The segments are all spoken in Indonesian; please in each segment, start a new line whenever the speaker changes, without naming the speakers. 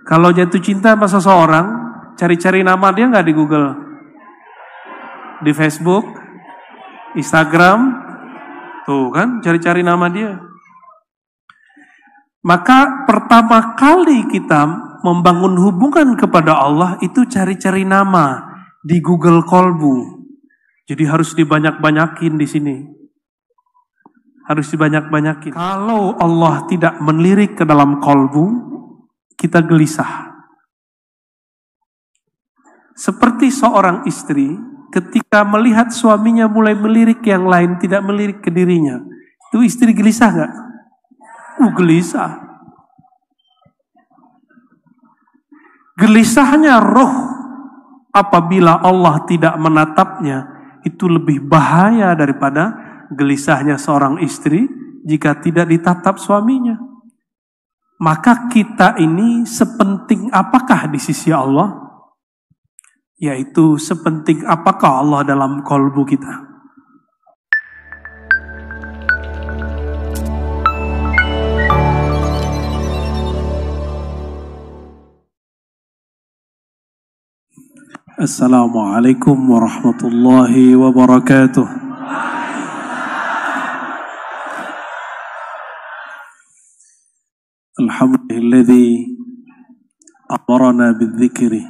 Kalau jatuh cinta sama seseorang, cari-cari nama dia nggak di Google, di Facebook, Instagram, tuh kan cari-cari nama dia. Maka pertama kali kita membangun hubungan kepada Allah itu cari-cari nama di Google Kolbu. Jadi harus dibanyak-banyakin di sini. Harus dibanyak-banyakin. Kalau Allah tidak melirik ke dalam kolbu, kita gelisah. Seperti seorang istri ketika melihat suaminya mulai melirik yang lain, tidak melirik ke dirinya. Itu istri gelisah gak? Gelisah. Gelisahnya roh apabila Allah tidak menatapnya, itu lebih bahaya daripada gelisahnya seorang istri jika tidak ditatap suaminya. Maka kita ini sepenting apakah di sisi Allah? Yaitu sepenting apakah Allah dalam kolbu kita. Assalamualaikum warahmatullahi wabarakatuh. Alhamdulilladzi amarana bidzikri.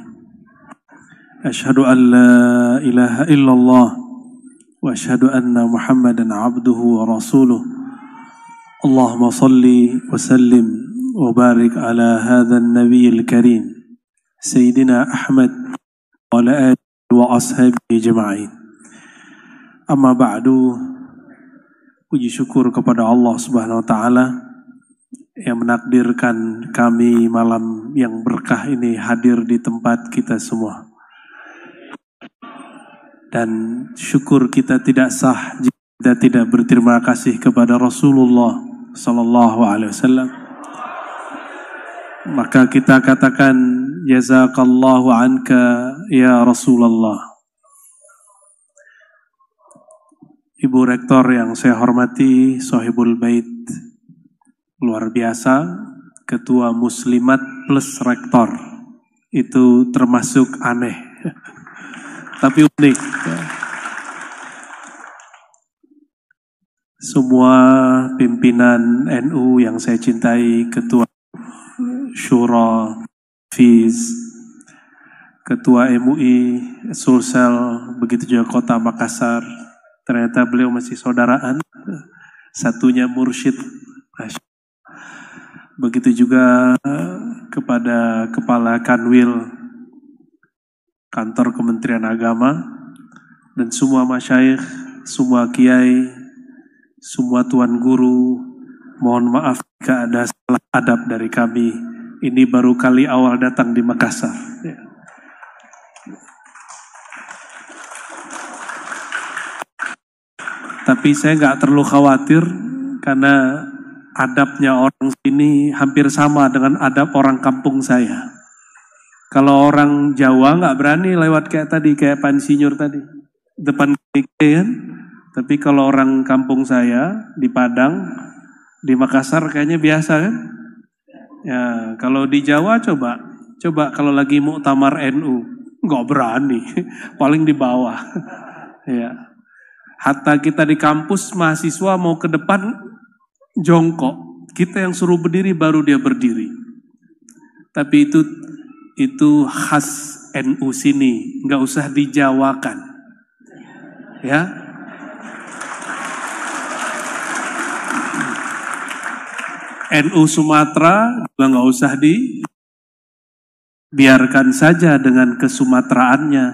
Ashhadu an la ilaha illallah wa ashhadu anna Muhammadan abduhu wa rasuluh. Allahumma salli wa sallim wa barik ala hadzal nabiyil karim Sayyidina Ahmad wa ala alihi wa ashabihi jama'in. Amma ba'du. Puji syukur kepada Allah Subhanahu wa taala yang menakdirkan kami malam yang berkah ini hadir di tempat kita semua. Dan syukur kita tidak sah jika kita tidak berterima kasih kepada Rasulullah sallallahu alaihi wasallam. Maka kita katakan jazakallahu anka ya Rasulullah. Ibu Rektor yang saya hormati, Sohibul Bait, luar biasa, ketua muslimat plus rektor, itu termasuk aneh, tapi unik. Semua pimpinan NU yang saya cintai, ketua Syura, FIZ, ketua MUI, Sulsel, begitu juga kota Makassar, ternyata beliau masih saudaraan, satunya mursyid. Begitu juga kepada Kepala Kanwil Kantor Kementerian Agama dan semua masyayikh, semua kiai, semua tuan guru. Mohon maaf jika ada salah adab dari kami. Ini baru kali awal datang di Makassar. Tapi saya nggak terlalu khawatir karena adabnya orang sini hampir sama dengan adab orang kampung saya. Kalau orang Jawa nggak berani lewat kayak tadi, kayak Pak Insinyur tadi, depan kan. Tapi kalau orang kampung saya di Padang, di Makassar kayaknya biasa kan. Ya, kalau di Jawa coba kalau lagi muktamar NU, nggak berani, paling di bawah. Ya, hatta kita di kampus mahasiswa mau ke depan jongkok, kita yang suruh berdiri baru dia berdiri. Tapi itu khas NU sini, nggak usah dijawakan, ya. NU Sumatera juga nggak usah biarkan saja dengan kesumatraannya,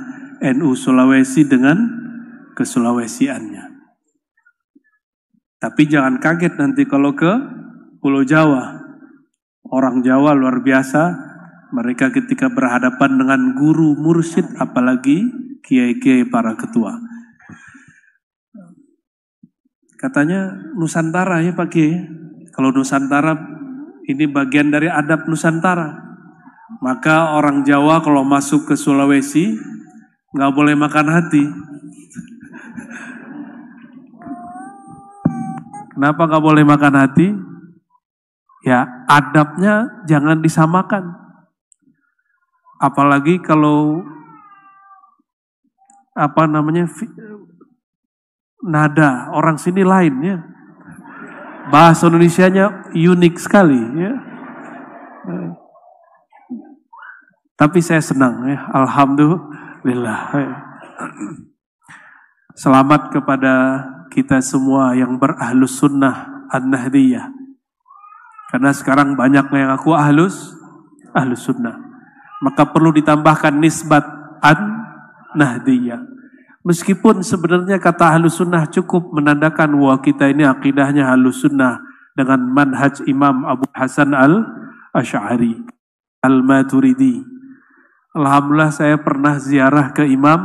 NU Sulawesi dengan kesulawesiannya. Tapi jangan kaget nanti kalau ke Pulau Jawa. Orang Jawa luar biasa, mereka ketika berhadapan dengan guru mursyid, apalagi kiai-kiai para ketua. Katanya Nusantara ya Pak Kiai. Kalau Nusantara ini bagian dari adab Nusantara. Maka orang Jawa kalau masuk ke Sulawesi nggak boleh makan hati. Kenapa nggak boleh makan hati? Ya adabnya jangan disamakan. Apalagi kalau nada orang sini lain ya. Bahasa Indonesianya unik sekali ya. Tapi saya senang ya, alhamdulillah. Selamat kepada kita semua yang berahlus sunnah an-nahdiyah. Karena sekarang banyak yang aku ahlus sunnah. Maka perlu ditambahkan nisbat an-nahdiyah. Meskipun sebenarnya kata ahlus sunnah cukup menandakan bahwa kita ini akidahnya ahlus sunnah dengan manhaj Imam Abu Hasan al-Asy'ari al-Maturidi. Alhamdulillah saya pernah ziarah ke Imam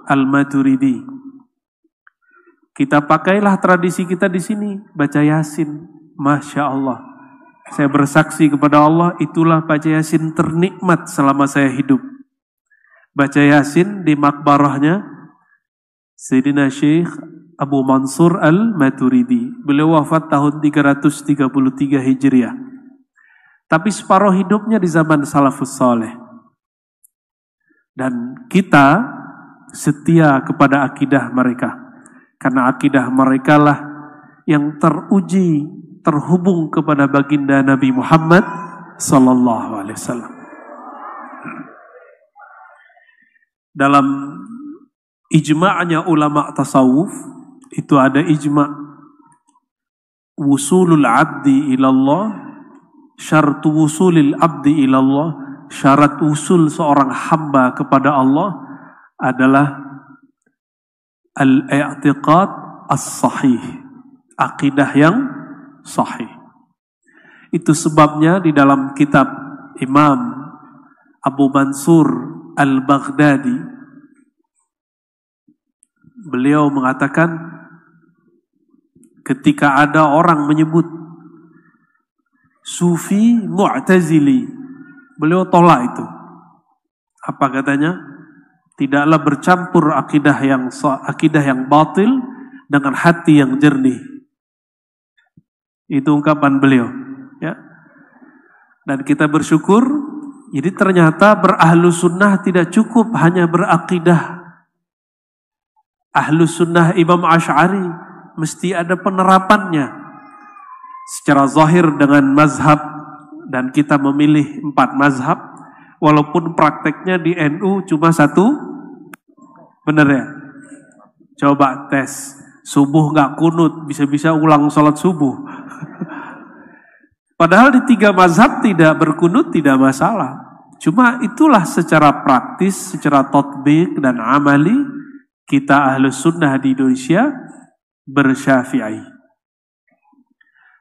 al-Maturidi. Kita pakailah tradisi kita di sini, baca Yasin. Masya Allah. Saya bersaksi kepada Allah, itulah baca Yasin ternikmat selama saya hidup. Baca Yasin di makbarahnya Sayyidina Syekh Abu Mansur al-Maturidi. Beliau wafat tahun 333 Hijriah. Tapi separuh hidupnya di zaman salafus saleh. Dan kita setia kepada akidah mereka. Karena akidah mereka lah yang teruji, terhubung kepada baginda Nabi Muhammad sallallahu alaihi wasallam. Dalam ijma'nya ulama tasawuf itu ada ijma' wusulul abdi ilallah, syartu wusulil abdi ilallah, syarat usul seorang hamba kepada Allah adalah al-i'tiqad as-sahih, akidah yang sahih. Itu sebabnya di dalam kitab Imam Abu Mansur al-Baghdadi, beliau mengatakan ketika ada orang menyebut Sufi Mu'tazili, beliau tolak itu. Apa katanya? Tidaklah bercampur akidah yang batil dengan hati yang jernih. Itu ungkapan beliau. Ya. Dan kita bersyukur, jadi ternyata berahlus sunnah tidak cukup hanya berakidah. Ahlus sunnah Imam Asy'ari mesti ada penerapannya. Secara zahir dengan mazhab, dan kita memilih 4 mazhab, walaupun prakteknya di NU cuma 1, bener ya? Coba tes, subuh gak kunut, bisa-bisa ulang sholat subuh. Padahal di 3 mazhab tidak berkunut tidak masalah. Cuma itulah secara praktis, secara tatbik dan amali, kita ahlus sunnah di Indonesia bersyafi'i.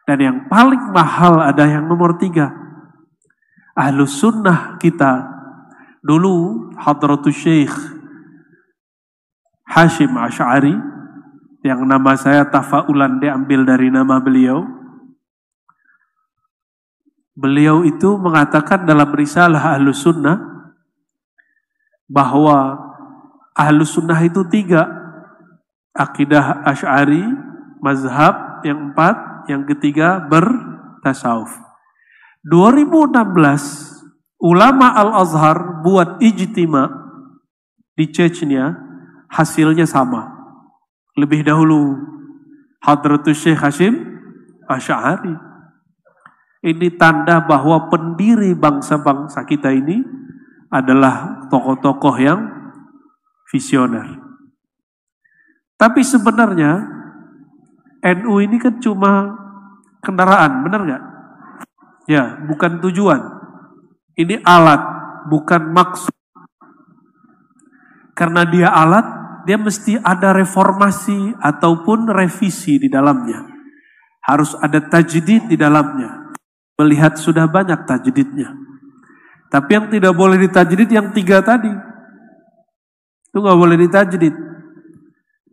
Dan yang paling mahal ada yang nomor 3. Ahlus sunnah kita dulu Hadratus Syekh Hashim Asy'ari, yang nama saya tafaulan diambil dari nama beliau. Beliau itu mengatakan dalam risalah Ahlus Sunnah bahwa Ahlus Sunnah itu 3. Akidah Asy'ari, mazhab yang 4, yang ketiga bertasawuf. 2016 ulama Al-Azhar buat ijtima di Chechnya, hasilnya sama. Lebih dahulu Hadratus Syekh Hashim Asy'ari. Ini tanda bahwa pendiri bangsa-bangsa kita ini adalah tokoh-tokoh yang visioner. Tapi sebenarnya NU ini kan cuma kendaraan, benar nggak? Ya, bukan tujuan. Ini alat, bukan maksud. Karena dia alat, dia mesti ada reformasi ataupun revisi di dalamnya. Harus ada tajdid di dalamnya. Melihat sudah banyak tajdidnya. Tapi yang tidak boleh ditajdid yang 3 tadi. Itu nggak boleh ditajdid.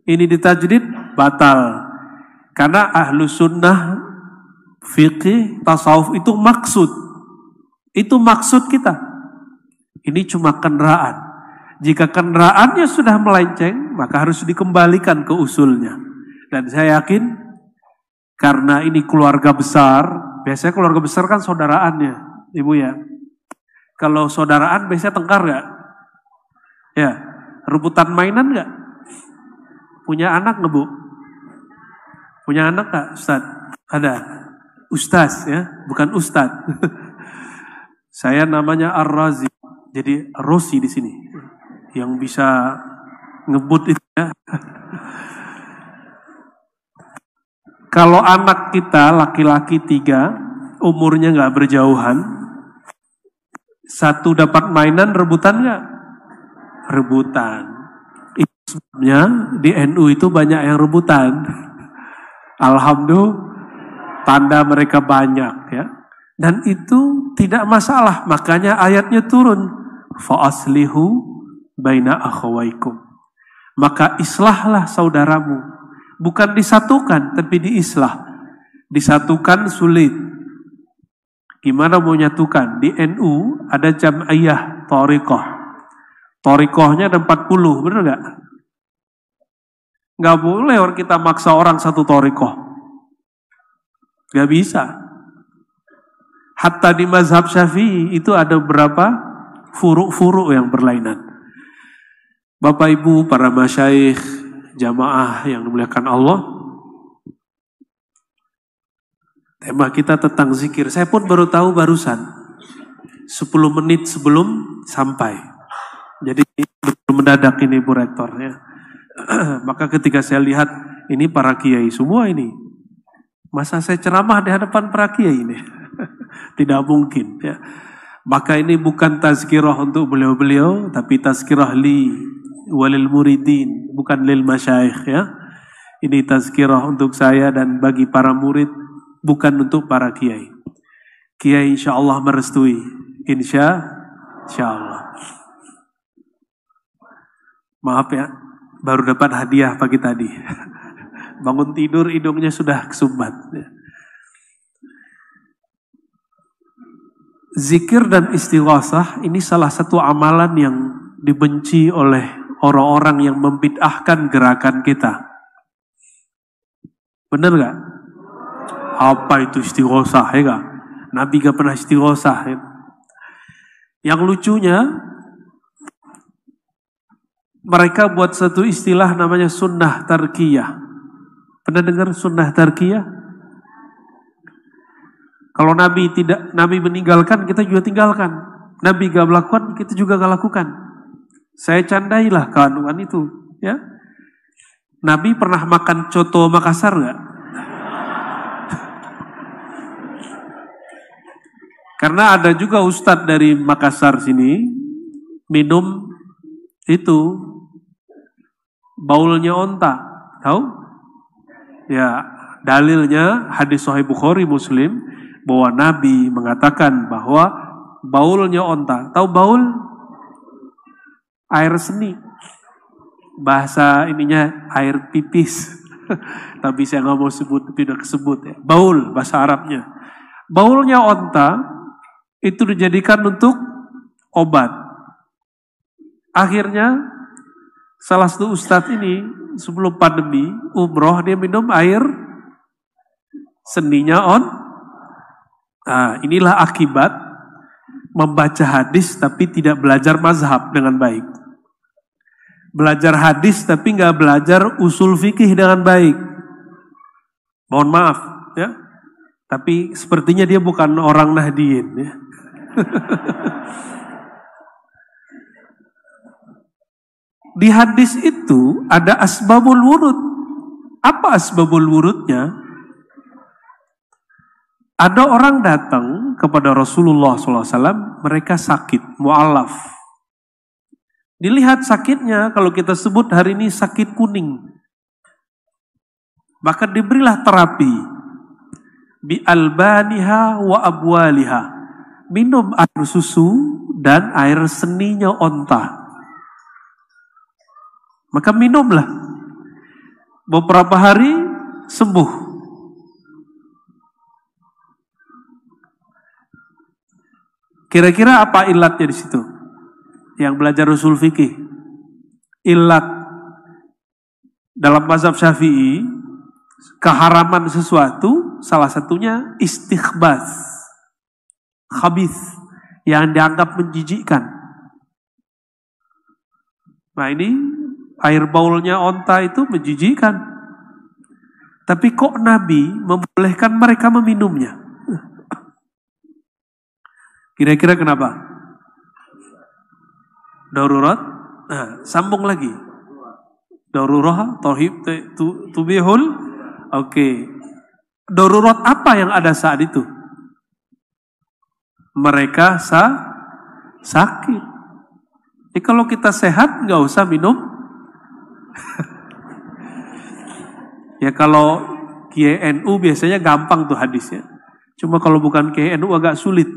Ini ditajdid batal. Karena ahlus sunnah, fiqih, tasawuf itu maksud. Itu maksud kita. Ini cuma kendaraan. Jika kendaraannya sudah melenceng, maka harus dikembalikan ke usulnya. Dan saya yakin, karena ini keluarga besar, biasanya keluarga besar kan saudaraannya, ibu ya. Kalau saudaraan biasanya tengkar nggak? Ya, rebutan mainan nggak? Punya anak nggak, Bu? Punya anak nggak, Ustaz? Ada. Ustaz ya, bukan Ustaz. Saya namanya Ar-Razi. Jadi Rosi di sini. Yang bisa ngebut itu ya. Kalau anak kita laki-laki 3, umurnya nggak berjauhan, satu dapat mainan, rebutan nggak? Rebutan. Itu sebabnya di NU itu banyak yang rebutan. Alhamdulillah, tanda mereka banyak ya. Dan itu tidak masalah, makanya ayatnya turun. Fa'aslihu baina akhawaikum. Maka islahlah saudaramu. Bukan disatukan, tapi diislah. Disatukan sulit. Gimana mau nyatukan? Di NU ada jam'iyah thariqah. Thariqahnya ada 40, benar gak? Gak boleh kita maksa orang satu thariqah. Gak bisa. Hatta di mazhab Syafi'i itu ada berapa furu'-furu' yang berlainan. Bapak Ibu, para masyayikh, jamaah yang dimuliakan Allah, tema kita tentang zikir. Saya pun baru tahu barusan 10 menit sebelum sampai. Jadi mendadak ini Bu Rektor ya. Maka ketika saya lihat ini para kiai semua ini, masa saya ceramah di hadapan para kiai ini? Tidak mungkin ya. Maka ini bukan tazkirah untuk beliau-beliau, tapi tazkirah li walil muridin, bukan lil masyayikh ya. Ini tazkirah untuk saya dan bagi para murid, bukan untuk para kiai. Kiai insyaallah merestui. Insyaallah. Maaf ya, baru dapat hadiah pagi tadi. Bangun tidur hidungnya sudah kesumbat. Zikir dan istighosah ini salah satu amalan yang dibenci oleh orang-orang yang membid'ahkan gerakan kita. Benar gak? Apa itu istighosah ya gak? Nabi gak pernah istighosah ya? Yang lucunya, mereka buat satu istilah namanya sunnah tarkiyah. Pernah dengar sunnah tarkiyah? Kalau Nabi meninggalkan, kita juga tinggalkan. Nabi gak melakukan, kita juga gak lakukan. Saya candailah keanuan itu, ya. Nabi pernah makan coto Makassar nggak? Karena ada juga ustadz dari Makassar sini minum itu baulnya onta, tahu? Ya, dalilnya hadis Sahih Bukhari Muslim bahwa Nabi mengatakan bahwa baulnya onta. Tahu baul? Air seni. Bahasa ininya air pipis. Tapi saya nggak mau sebut, tidak kesebut ya. Baul bahasa Arabnya. Baulnya onta itu dijadikan untuk obat. Akhirnya salah satu ustadz ini sebelum pandemi umroh dia minum air seninya Nah, inilah akibat membaca hadis tapi tidak belajar mazhab dengan baik. Belajar hadis tapi nggak belajar usul fikih dengan baik. Mohon maaf ya. Tapi sepertinya dia bukan orang Nahdiyin ya. Di hadis itu ada asbabul wurud. Apa asbabul wurudnya? Ada orang datang kepada Rasulullah SAW, mereka sakit, mu'alaf. Dilihat sakitnya, kalau kita sebut hari ini sakit kuning. Maka diberilah terapi. Bi albaniha wa abwaliha. Minum air susu dan air seninya onta. Maka minumlah. Beberapa hari sembuh. Kira-kira apa ilatnya di situ? Yang belajar usul fikih. Ilat dalam mazhab Syafi'i, keharaman sesuatu salah satunya istikhbas. Khabith. yang dianggap menjijikkan. Nah ini air baulnya onta itu menjijikkan. Tapi kok Nabi membolehkan mereka meminumnya? Kira-kira kenapa? Darurat? Nah, sambung lagi. Darurah, tauhid, tubihul. Oke. Darurat apa yang ada saat itu? Mereka sakit. Kalau kita sehat, nggak usah minum. Ya kalau KNU biasanya gampang tuh hadisnya. Cuma kalau bukan KNU agak sulit.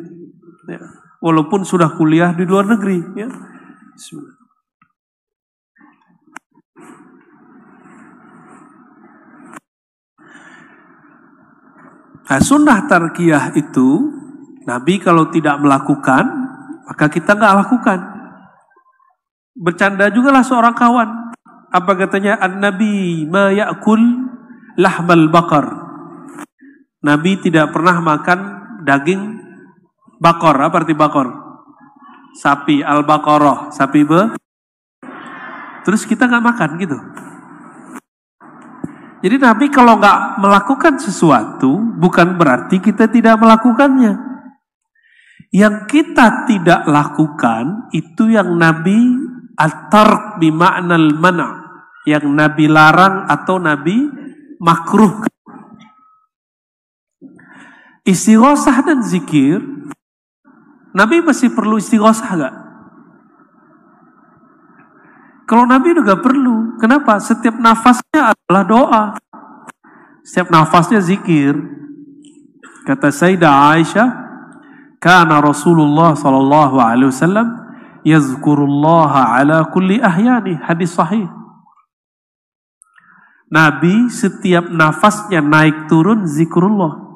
Ya. Walaupun sudah kuliah di luar negeri. Ya. Nah, sunnah tarkiyah itu Nabi kalau tidak melakukan, maka kita nggak lakukan. Bercanda juga lah seorang kawan. Apa katanya? An-Nabi ma ya'kul lahmal bakar. Nabi tidak pernah makan daging bakor. Apa arti bakor? Sapi, al-baqarah. Sapi Terus kita nggak makan gitu. Jadi Nabi kalau nggak melakukan sesuatu, bukan berarti kita tidak melakukannya. Yang kita tidak lakukan, itu yang Nabi at-tark bima'nal mana'. Yang Nabi larang atau Nabi makruh. Istighosah dan zikir, Nabi masih perlu istighosah gak? Kalau Nabi juga perlu. Kenapa? Setiap nafasnya adalah doa. Setiap nafasnya zikir. Kata Sayyidah Aisyah, kana Rasulullah sallallahu alaihi wasallam yazkurullaha ala kulli ahyani. Hadis sahih. Nabi setiap nafasnya naik turun zikrullah.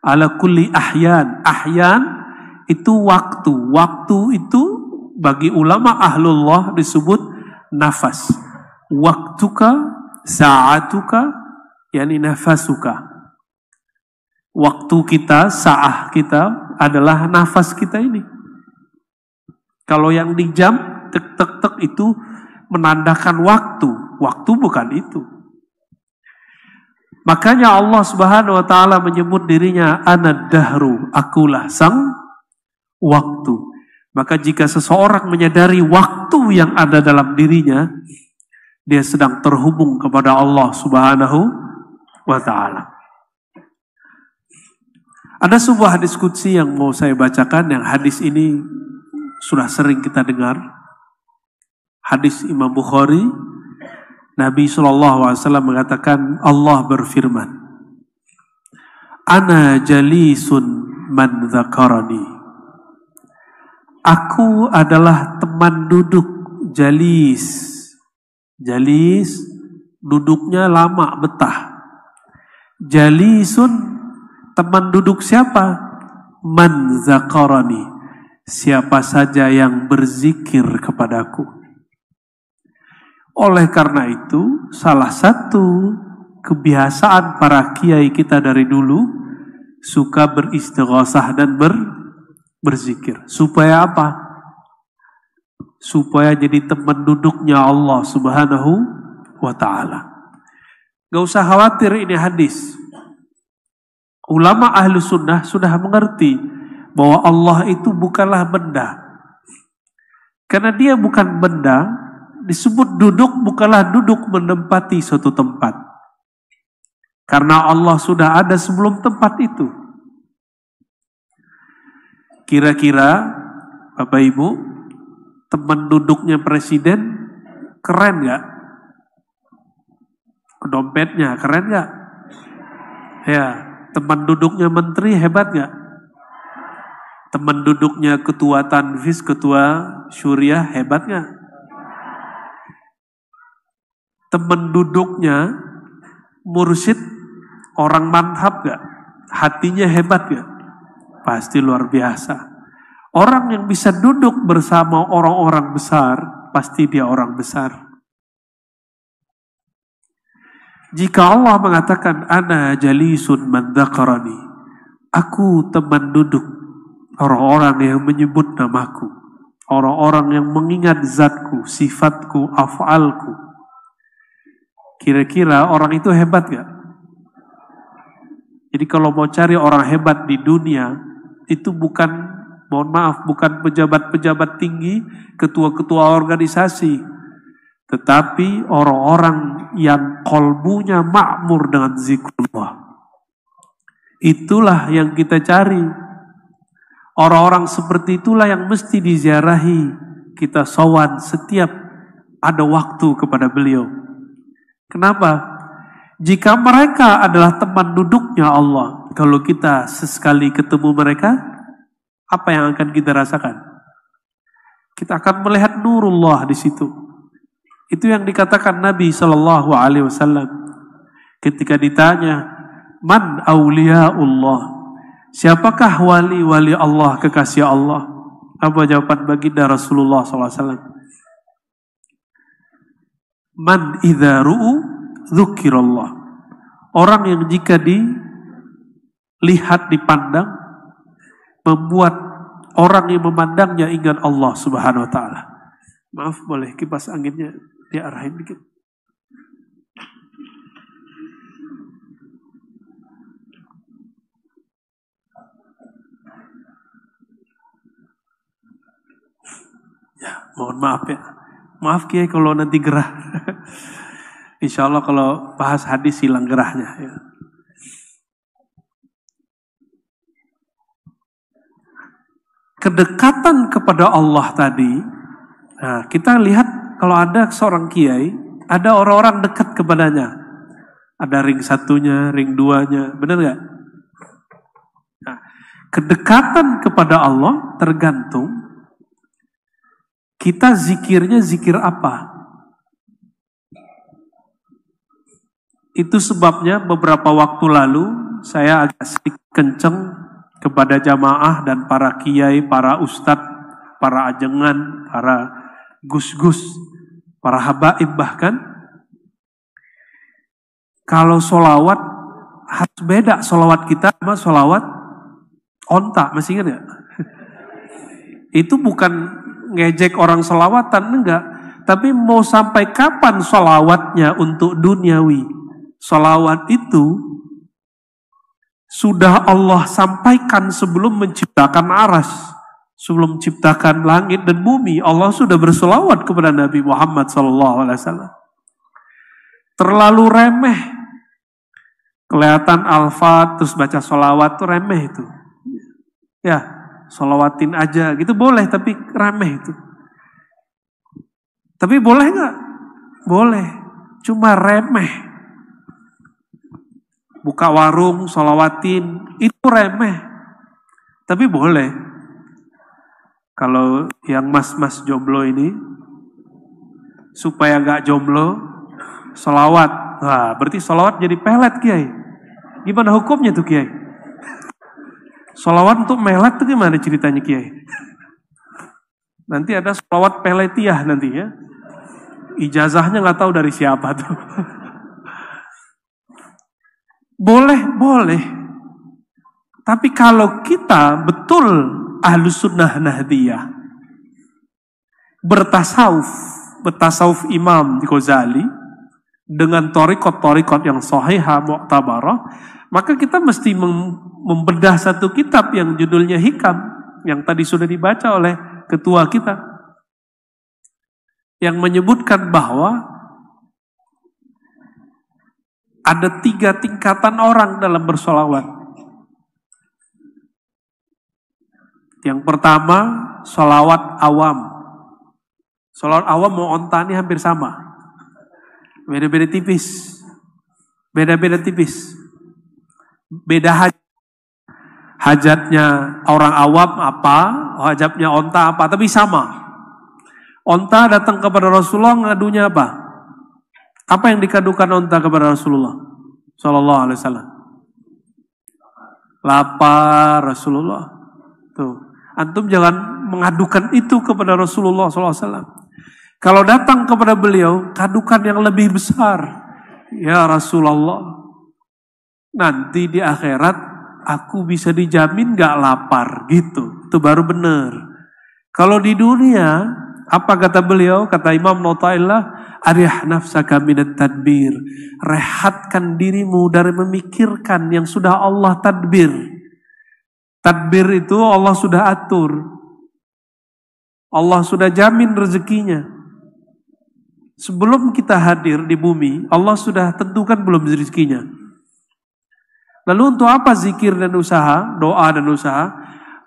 Ala kulli ahyan. Ahyan itu waktu. Waktu itu bagi ulama ahlullah disebut nafas. Waktuka, sa'atuka, yani nafasuka. Waktu kita, sa'ah kita adalah nafas kita ini. Kalau yang di jam, tek-tek-tek itu menandakan waktu. Waktu bukan itu. Makanya Allah Subhanahu wa taala menyebut dirinya ana dahru, akulah sang waktu. Maka jika seseorang menyadari waktu yang ada dalam dirinya, dia sedang terhubung kepada Allah Subhanahu wa taala. Ada sebuah hadis qudsi yang mau saya bacakan, yang hadis ini sudah sering kita dengar. Hadis Imam Bukhari, Nabi SAW mengatakan, Allah berfirman, Ana jalisun man dzakarani. Aku adalah teman duduk, jalis. Jalis, duduknya lama, betah. Jalisun, teman duduk siapa? Man dzakarani. Siapa saja yang berzikir kepadaku. Oleh karena itu, salah satu kebiasaan para kiai kita dari dulu suka beristighosah dan berzikir. Supaya apa? Supaya jadi teman duduknya Allah Subhanahu wa ta'ala. Gak usah khawatir ini hadis. Ulama ahlu sunnah sudah mengerti bahwa Allah itu bukanlah benda. Karena dia bukan benda, disebut duduk bukanlah duduk menempati suatu tempat. Karena Allah sudah ada sebelum tempat itu. Kira-kira Bapak Ibu, teman duduknya presiden keren gak? Dompetnya keren gak? Ya, teman duduknya menteri hebat gak? Teman duduknya ketua Tanfis, ketua Syuriah hebat gak? Teman duduknya mursyid orang manhab gak? Hatinya hebat gak? Pasti luar biasa. Orang yang bisa duduk bersama orang-orang besar, pasti dia orang besar. Jika Allah mengatakan, Ana jalisun man dzakarani, aku teman duduk orang-orang yang menyebut namaku, orang-orang yang mengingat zatku, sifatku, af'alku. Kira-kira orang itu hebat gak? Jadi kalau mau cari orang hebat di dunia, itu bukan, mohon maaf, bukan pejabat-pejabat tinggi, ketua-ketua organisasi, tetapi orang-orang yang kolbunya makmur dengan zikrullah. Itulah yang kita cari. Orang-orang seperti itulah yang mesti diziarahi. Kita sowan setiap ada waktu kepada beliau. Kenapa? Jika mereka adalah teman duduknya Allah, kalau kita sesekali ketemu mereka, apa yang akan kita rasakan? Kita akan melihat nurullah di situ. Itu yang dikatakan Nabi Shallallahu Alaihi Wasallam ketika ditanya, man awliyaullah, siapakah wali-wali Allah, kekasih Allah? Apa jawaban baginda Rasulullah SAW? Man idza ru'u dzukirallah. Orang yang jika dilihat, dipandang, membuat orang yang memandangnya ingat Allah Subhanahu wa taala. Maaf, boleh kipas anginnya diarahin dikit. Ya, mohon maaf ya. Maaf Kiai kalau nanti gerah. Insya Allah kalau bahas hadis hilang gerahnya. Ya. Kedekatan kepada Allah tadi, nah kita lihat kalau ada seorang Kiai, ada orang-orang dekat kepadanya. Ada ring satunya, ring duanya, benar gak? Nah, kedekatan kepada Allah tergantung kita zikirnya zikir apa? Itu sebabnya beberapa waktu lalu saya agak sedikit kenceng kepada jamaah dan para kiai, para ustadz, para ajengan, para gus-gus, para habaib bahkan. Kalau sholawat harus beda sholawat kita sama sholawat onta, masih ingat gak? Itu bukan ngejek orang sholawatan, enggak. Tapi mau sampai kapan sholawatnya untuk duniawi? Sholawat itu sudah Allah sampaikan sebelum menciptakan aras, sebelum menciptakan langit dan bumi. Allah sudah bersolawat kepada Nabi Muhammad SAW. Terlalu remeh. Kelihatan alfat terus baca sholawat itu remeh itu. Ya. Sholawatin aja gitu boleh, tapi remeh itu. Tapi boleh gak? Boleh, cuma remeh. Buka warung, sholawatin, itu remeh. Tapi boleh. Kalau yang mas-mas jomblo ini, supaya gak jomblo, sholawat. Wah, berarti sholawat jadi pelet Kiai. Gimana hukumnya tuh Kiai? Sholawat untuk melet itu gimana ceritanya Kiai? Nanti ada sholawat peletiah nanti ya. Ijazahnya nggak tahu dari siapa tuh. Boleh. Tapi kalau kita betul ahlus sunnah nahdiyah, bertasawuf Imam Ghazali, dengan torikot yang sahihah mu'tabarah, maka kita mesti membedah satu kitab yang judulnya Hikam, yang tadi sudah dibaca oleh ketua kita, yang menyebutkan bahwa ada 3 tingkatan orang dalam bersolawat. Yang pertama, solawat awam. Solawat awam mau onta ini hampir sama. Beda-beda tipis. Beda hajatnya orang awam apa, hajatnya onta apa, tapi sama. Onta datang kepada Rasulullah ngadunya apa? Apa yang dikadukan onta kepada Rasulullah Sallallahu Alaihi Wasallam? Lapar Rasulullah. Tuh, antum jangan mengadukan itu kepada Rasulullah Sallallahu Alaihi Wasallam. Kalau datang kepada beliau, kadukan yang lebih besar. Ya Rasulullah, nanti di akhirat aku bisa dijamin gak lapar gitu. Itu baru benar. Kalau di dunia, apa kata beliau? Kata Imam Nawawi, arih nafsaka minat tadbir. Rehatkan dirimu dari memikirkan yang sudah Allah tadbir. Tadbir itu Allah sudah atur. Allah sudah jamin rezekinya. Sebelum kita hadir di bumi, Allah sudah tentukan belum rezekinya. Lalu untuk apa zikir dan usaha, doa dan usaha?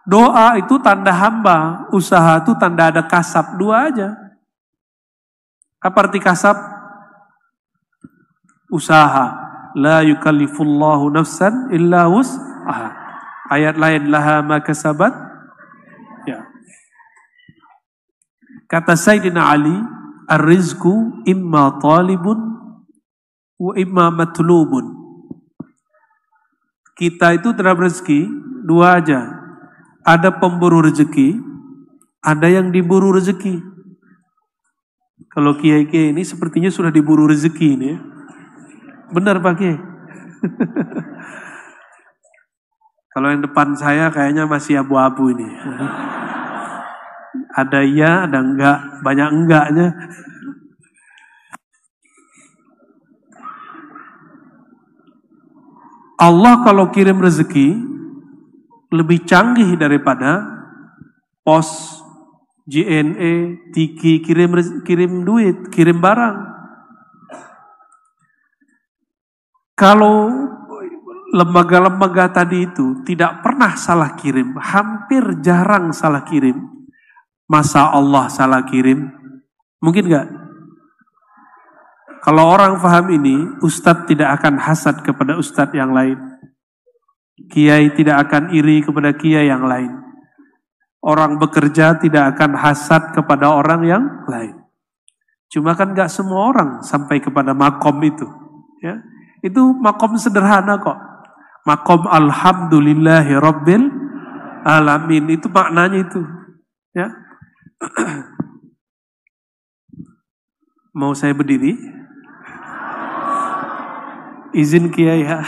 Doa itu tanda hamba, usaha itu tanda ada kasab, dua aja. Apa arti kasab? Usaha. La yukallifullahu nafsan illa wus'aha. Ayat lain, laha ma kasabat. Ya. Kata Sayyidina Ali, ar-rizku imma talibun wa imma matlubun. Kita itu terhadap rezeki dua aja. Ada pemburu rezeki, ada yang diburu rezeki. Kalau kiai-kiai ini sepertinya sudah diburu rezeki ini. Benar Pak Kiai? Kalau yang depan saya kayaknya masih abu-abu ini. Ada iya, ada enggak, banyak enggaknya. Allah kalau kirim rezeki lebih canggih daripada pos, JNE, Tiki, kirim duit, kirim barang. Kalau lembaga-lembaga tadi itu tidak pernah salah kirim, hampir jarang salah kirim. Masa Allah salah kirim? Mungkin enggak? Kalau orang paham ini, ustadz tidak akan hasad kepada ustadz yang lain. Kiai tidak akan iri kepada kiai yang lain. Orang bekerja tidak akan hasad kepada orang yang lain. Cuma kan gak semua orang sampai kepada makom itu. Ya, itu makom sederhana kok. Makom alhamdulillahi rabbil alamin. Itu maknanya itu. Ya. Mau saya berdiri? Izin Kiai ya.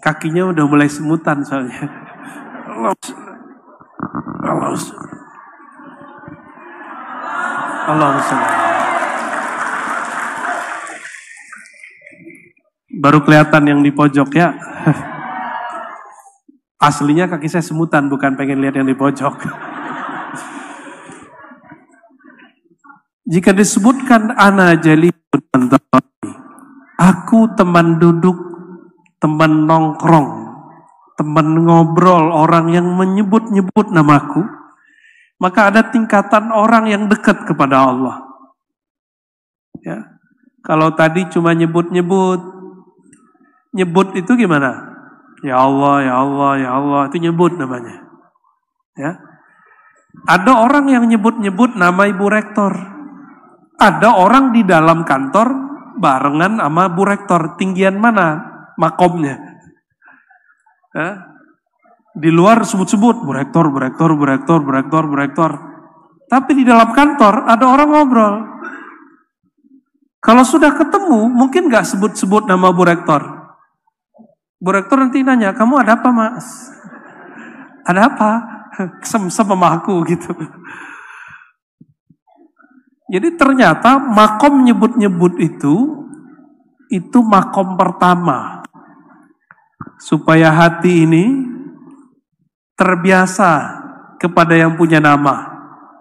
Kakinya udah mulai semutan soalnya. Allah. Baru kelihatan yang di pojok ya. Aslinya kaki saya semutan, bukan pengen lihat yang di pojok. Jika disebutkan ana jali, aku teman duduk, teman nongkrong, teman ngobrol, orang yang menyebut-nyebut namaku, maka ada tingkatan orang yang dekat kepada Allah. Ya. Kalau tadi cuma nyebut-nyebut, nyebut itu gimana? Ya Allah, ya Allah, ya Allah, itu nyebut namanya. Ya. Ada orang yang nyebut-nyebut nama Ibu Rektor. Ada orang di dalam kantor barengan sama Bu Rektor. Tinggian mana makomnya? Di luar sebut-sebut Bu Rektor, Bu Rektor, Bu Rektor, Bu Rektor, Bu Rektor. Tapi di dalam kantor ada orang ngobrol. Kalau sudah ketemu, mungkin gak sebut-sebut nama Bu Rektor. Bu Rektor nanti nanya, kamu ada apa Mas? Ada apa? Kesem-sem sama aku gitu. Jadi ternyata makom nyebut-nyebut itu makom pertama. Supaya hati ini terbiasa kepada yang punya nama.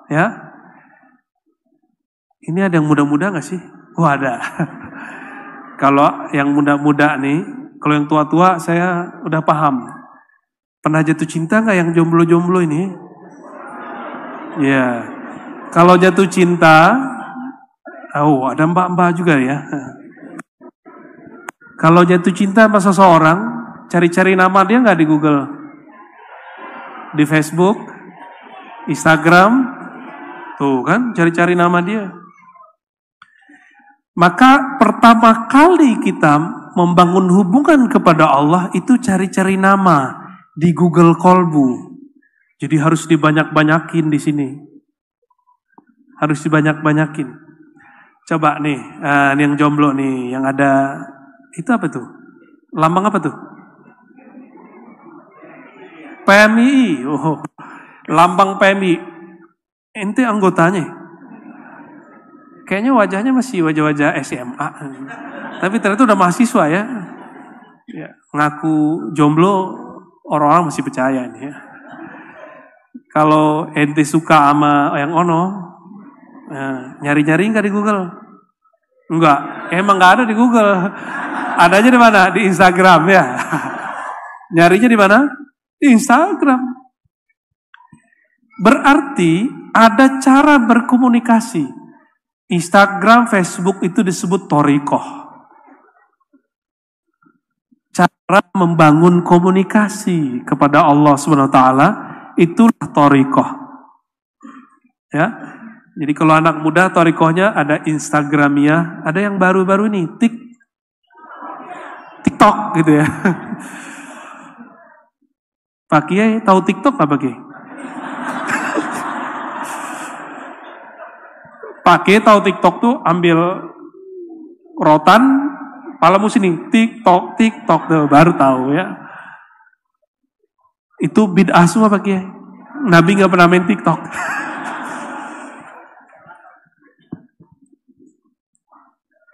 Ya. Ini ada yang muda-muda gak sih? Oh ada. Kalau yang muda-muda nih, kalau yang tua-tua saya udah paham. Pernah jatuh cinta gak yang jomblo-jomblo ini? Ya. Kalau jatuh cinta, ada mbak-mbak juga ya. Kalau jatuh cinta sama seseorang, cari-cari nama dia nggak di Google, di Facebook, Instagram, tuh kan, cari-cari nama dia. Maka pertama kali kita membangun hubungan kepada Allah itu cari-cari nama di Google Kolbu. Jadi harus dibanyak-banyakin di sini. Harus dibanyak-banyakin. Coba nih, yang jomblo nih, yang ada, itu apa tuh? Lambang apa tuh? PMI, oh, lambang PMI. Ente anggotanya. Kayaknya wajahnya masih wajah-wajah SMA. Tapi ternyata udah mahasiswa ya. Ya, ngaku jomblo, orang-orang masih percaya nih ya. Kalau ente suka sama yang ono, nyari-nyari nggak di Google? Enggak, emang nggak ada di Google. Adanya di mana? Di Instagram ya. Nyarinya di mana? Di Instagram. Berarti ada cara berkomunikasi. Instagram, Facebook itu disebut thoriqoh. Cara membangun komunikasi kepada Allah Subhanahu wa taala itulah thoriqoh. Ya. Jadi kalau anak muda thoriqohnya ada Instagramia, ada yang baru-baru ini TikTok gitu ya. Pak Kiai tahu TikTok nggak Pak Kiai? Pak Kiai tahu TikTok tuh ambil rotan, palamu sini TikTok tuh baru tahu ya. Itu bid'ah semua Pak Kiai. Nabi nggak pernah main TikTok.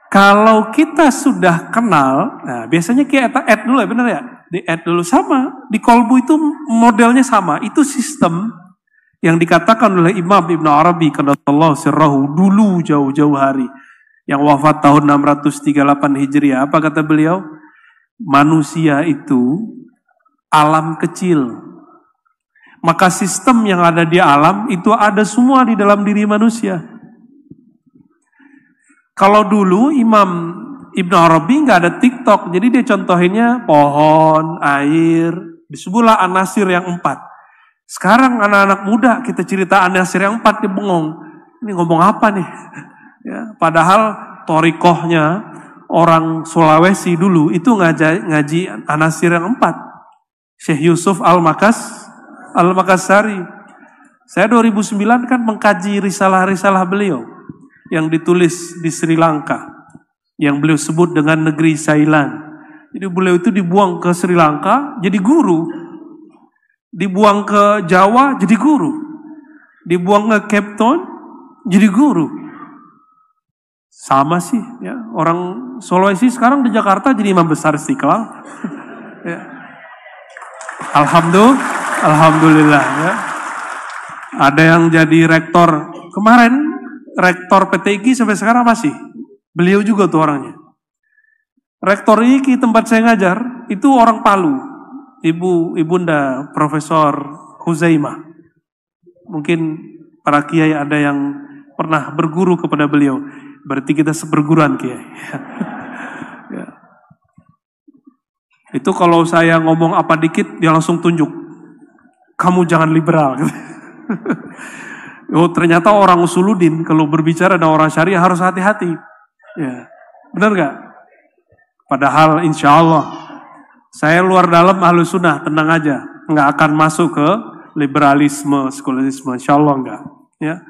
Kalau kita sudah kenal, nah biasanya kita add dulu ya, benar ya? Di add dulu sama, di kolbu itu modelnya sama. Itu sistem yang dikatakan oleh Imam Ibn Arabi qaddasallahu sirrahu dulu jauh-jauh hari, yang wafat tahun 638 Hijriah. Apa kata beliau? Manusia itu alam kecil. Maka sistem yang ada di alam itu ada semua di dalam diri manusia. Kalau dulu Imam Ibn Arabi nggak ada TikTok, jadi dia contohinnya pohon, air, disebutlah anasir yang 4. Sekarang anak-anak muda kita cerita anasir yang 4, dia bengong. Ini ngomong apa nih? Ya, padahal thoriqohnya orang Sulawesi dulu itu ngaji anasir yang 4. Syekh Yusuf Al-Makassari. Saya 2009 kan mengkaji risalah-risalah beliau yang ditulis di Sri Lanka, yang beliau sebut dengan negeri Sailan. Jadi beliau itu dibuang ke Sri Lanka jadi guru, dibuang ke Jawa jadi guru, dibuang ke Cape Town jadi guru. Sama sih ya, orang Sulawesi sekarang di Jakarta jadi imam besar Istiqlal. Ya. Alhamdulillah ya. Ada yang jadi rektor kemarin, rektor PTIGI sampai sekarang masih. Beliau juga tuh orangnya. Rektor IGI tempat saya ngajar, itu orang Palu. Ibunda Profesor Huzaimah. Mungkin para kiai ada yang pernah berguru kepada beliau. Berarti kita seperguruan kiai. Ya. Itu kalau saya ngomong apa dikit, dia langsung tunjuk. Kamu jangan liberal. Oh, ternyata orang Usuluddin kalau berbicara dengan orang syariah harus hati-hati. Ya, benar nggak? Padahal insya Allah saya luar dalam Ahlus Sunnah, tenang aja, nggak akan masuk ke liberalisme, sekulerisme, insya Allah nggak. Ya,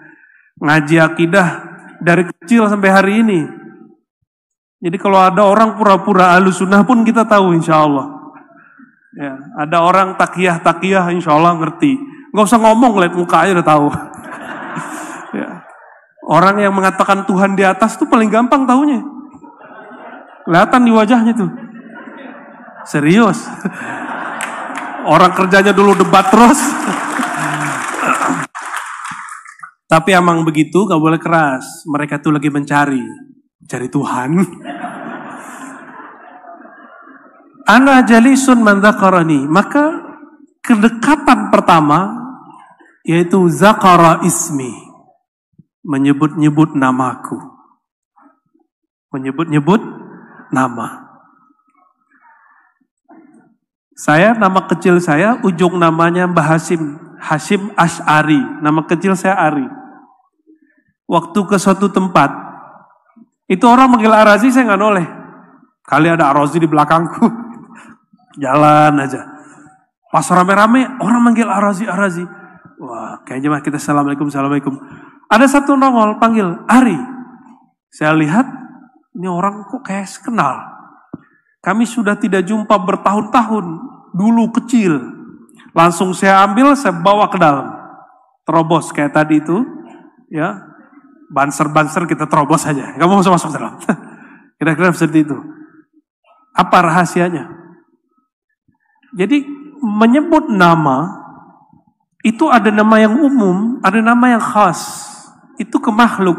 ngaji akidah dari kecil sampai hari ini. Jadi kalau ada orang pura-pura Ahlus Sunnah pun kita tahu insya Allah. Ya, ada orang takiyah insya Allah ngerti. Nggak usah ngomong, lihat muka aja udah tahu. Ya. Orang yang mengatakan Tuhan di atas tuh paling gampang taunya. Kelihatan di wajahnya tuh. Serius. Orang kerjanya dulu debat terus. Tapi emang begitu, gak boleh keras. Mereka tuh lagi mencari Tuhan. Ana jalisun man dzakarani. Maka kedekatan pertama yaitu zakara ismi. Menyebut-nyebut namaku. Menyebut-nyebut nama. Saya, nama kecil saya, ujung namanya Mbah Hasim. Hasim Ash'ari. Nama kecil saya Ari. Waktu ke suatu tempat, itu orang manggil Arazi, saya nggak noleh. Kali ada Arazi di belakangku. Jalan aja. Pas rame-rame, orang manggil Arazi. Wah, kayaknya mah kita assalamualaikum. Ada satu nongol panggil Ari. Saya lihat ini orang kok kayak kenal. Kami sudah tidak jumpa bertahun-tahun. Dulu kecil. Langsung saya ambil, saya bawa ke dalam. Terobos kayak tadi itu, ya. Banser-banser kita terobos saja. Kamu masuk dalam. Kira-kira seperti itu. Apa rahasianya? Jadi menyebut nama itu ada nama yang umum, ada nama yang khas. Itu ke makhluk.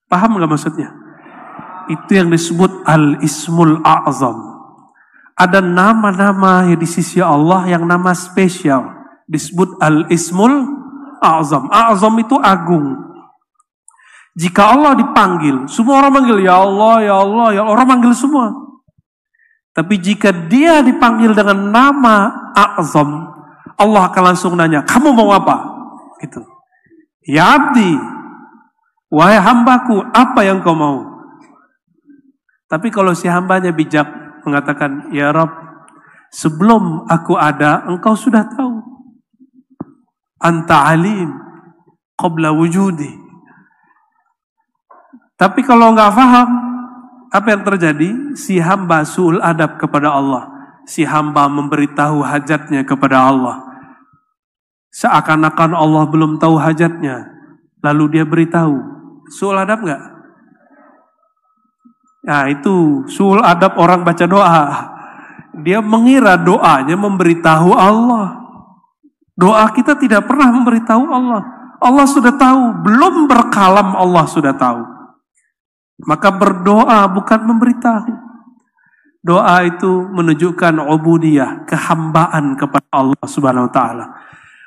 Paham nggak maksudnya? Itu yang disebut al-ismul a'zam. Ada nama-nama yang di sisi Allah yang nama spesial. Disebut al-ismul a'zam. A'zam itu agung. Jika Allah dipanggil, semua orang manggil, ya Allah, ya Allah, ya Allah. Orang manggil semua. Tapi jika dia dipanggil dengan nama a'zam, Allah akan langsung nanya, kamu mau apa? Gitu. Ya abdi, wahai hambaku, apa yang kau mau? Tapi kalau si hambanya bijak, mengatakan, ya Rabb, sebelum aku ada, engkau sudah tahu. Anta alim, qabla wujudi. Tapi kalau nggak paham, apa yang terjadi? Si hamba su'ul adab kepada Allah. Si hamba memberitahu hajatnya kepada Allah. Seakan-akan Allah belum tahu hajatnya. Lalu dia beritahu. Su'ul adab nggak? Nah itu su'ul adab orang baca doa. Dia mengira doanya memberitahu Allah. Doa kita tidak pernah memberitahu Allah. Allah sudah tahu. Belum berkalam Allah sudah tahu. Maka berdoa bukan memberitahu. Doa itu menunjukkan ubudiyah, kehambaan kepada Allah Subhanahu wa taala.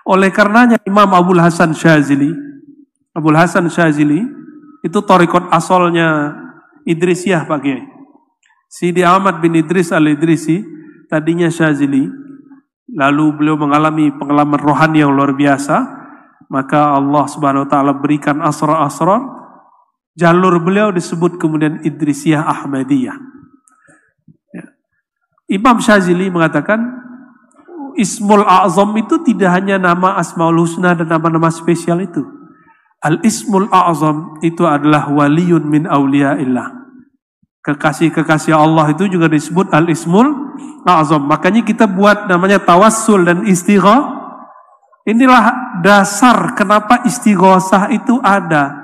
Oleh karenanya Imam Abul Hasan Syazili itu thariqat asalnya Idrisiyah Pak Kiai. Sidi Ahmad bin Idris al-Idrisi tadinya Syazili, lalu beliau mengalami pengalaman rohani yang luar biasa, maka Allah Subhanahu wa taala berikan asrar-asrar, jalur beliau disebut kemudian Idrisiyah Ahmadiyah. Ya. Imam Syazili mengatakan Ismul A'zam itu tidak hanya nama Asmaul Husna dan nama-nama spesial itu. Al-Ismul A'zam itu adalah waliyun min awliyaillah. Kekasih-kekasih Allah itu juga disebut Al-Ismul A'zam. Makanya kita buat namanya tawassul dan istighosah. Inilah dasar kenapa istighosah itu ada.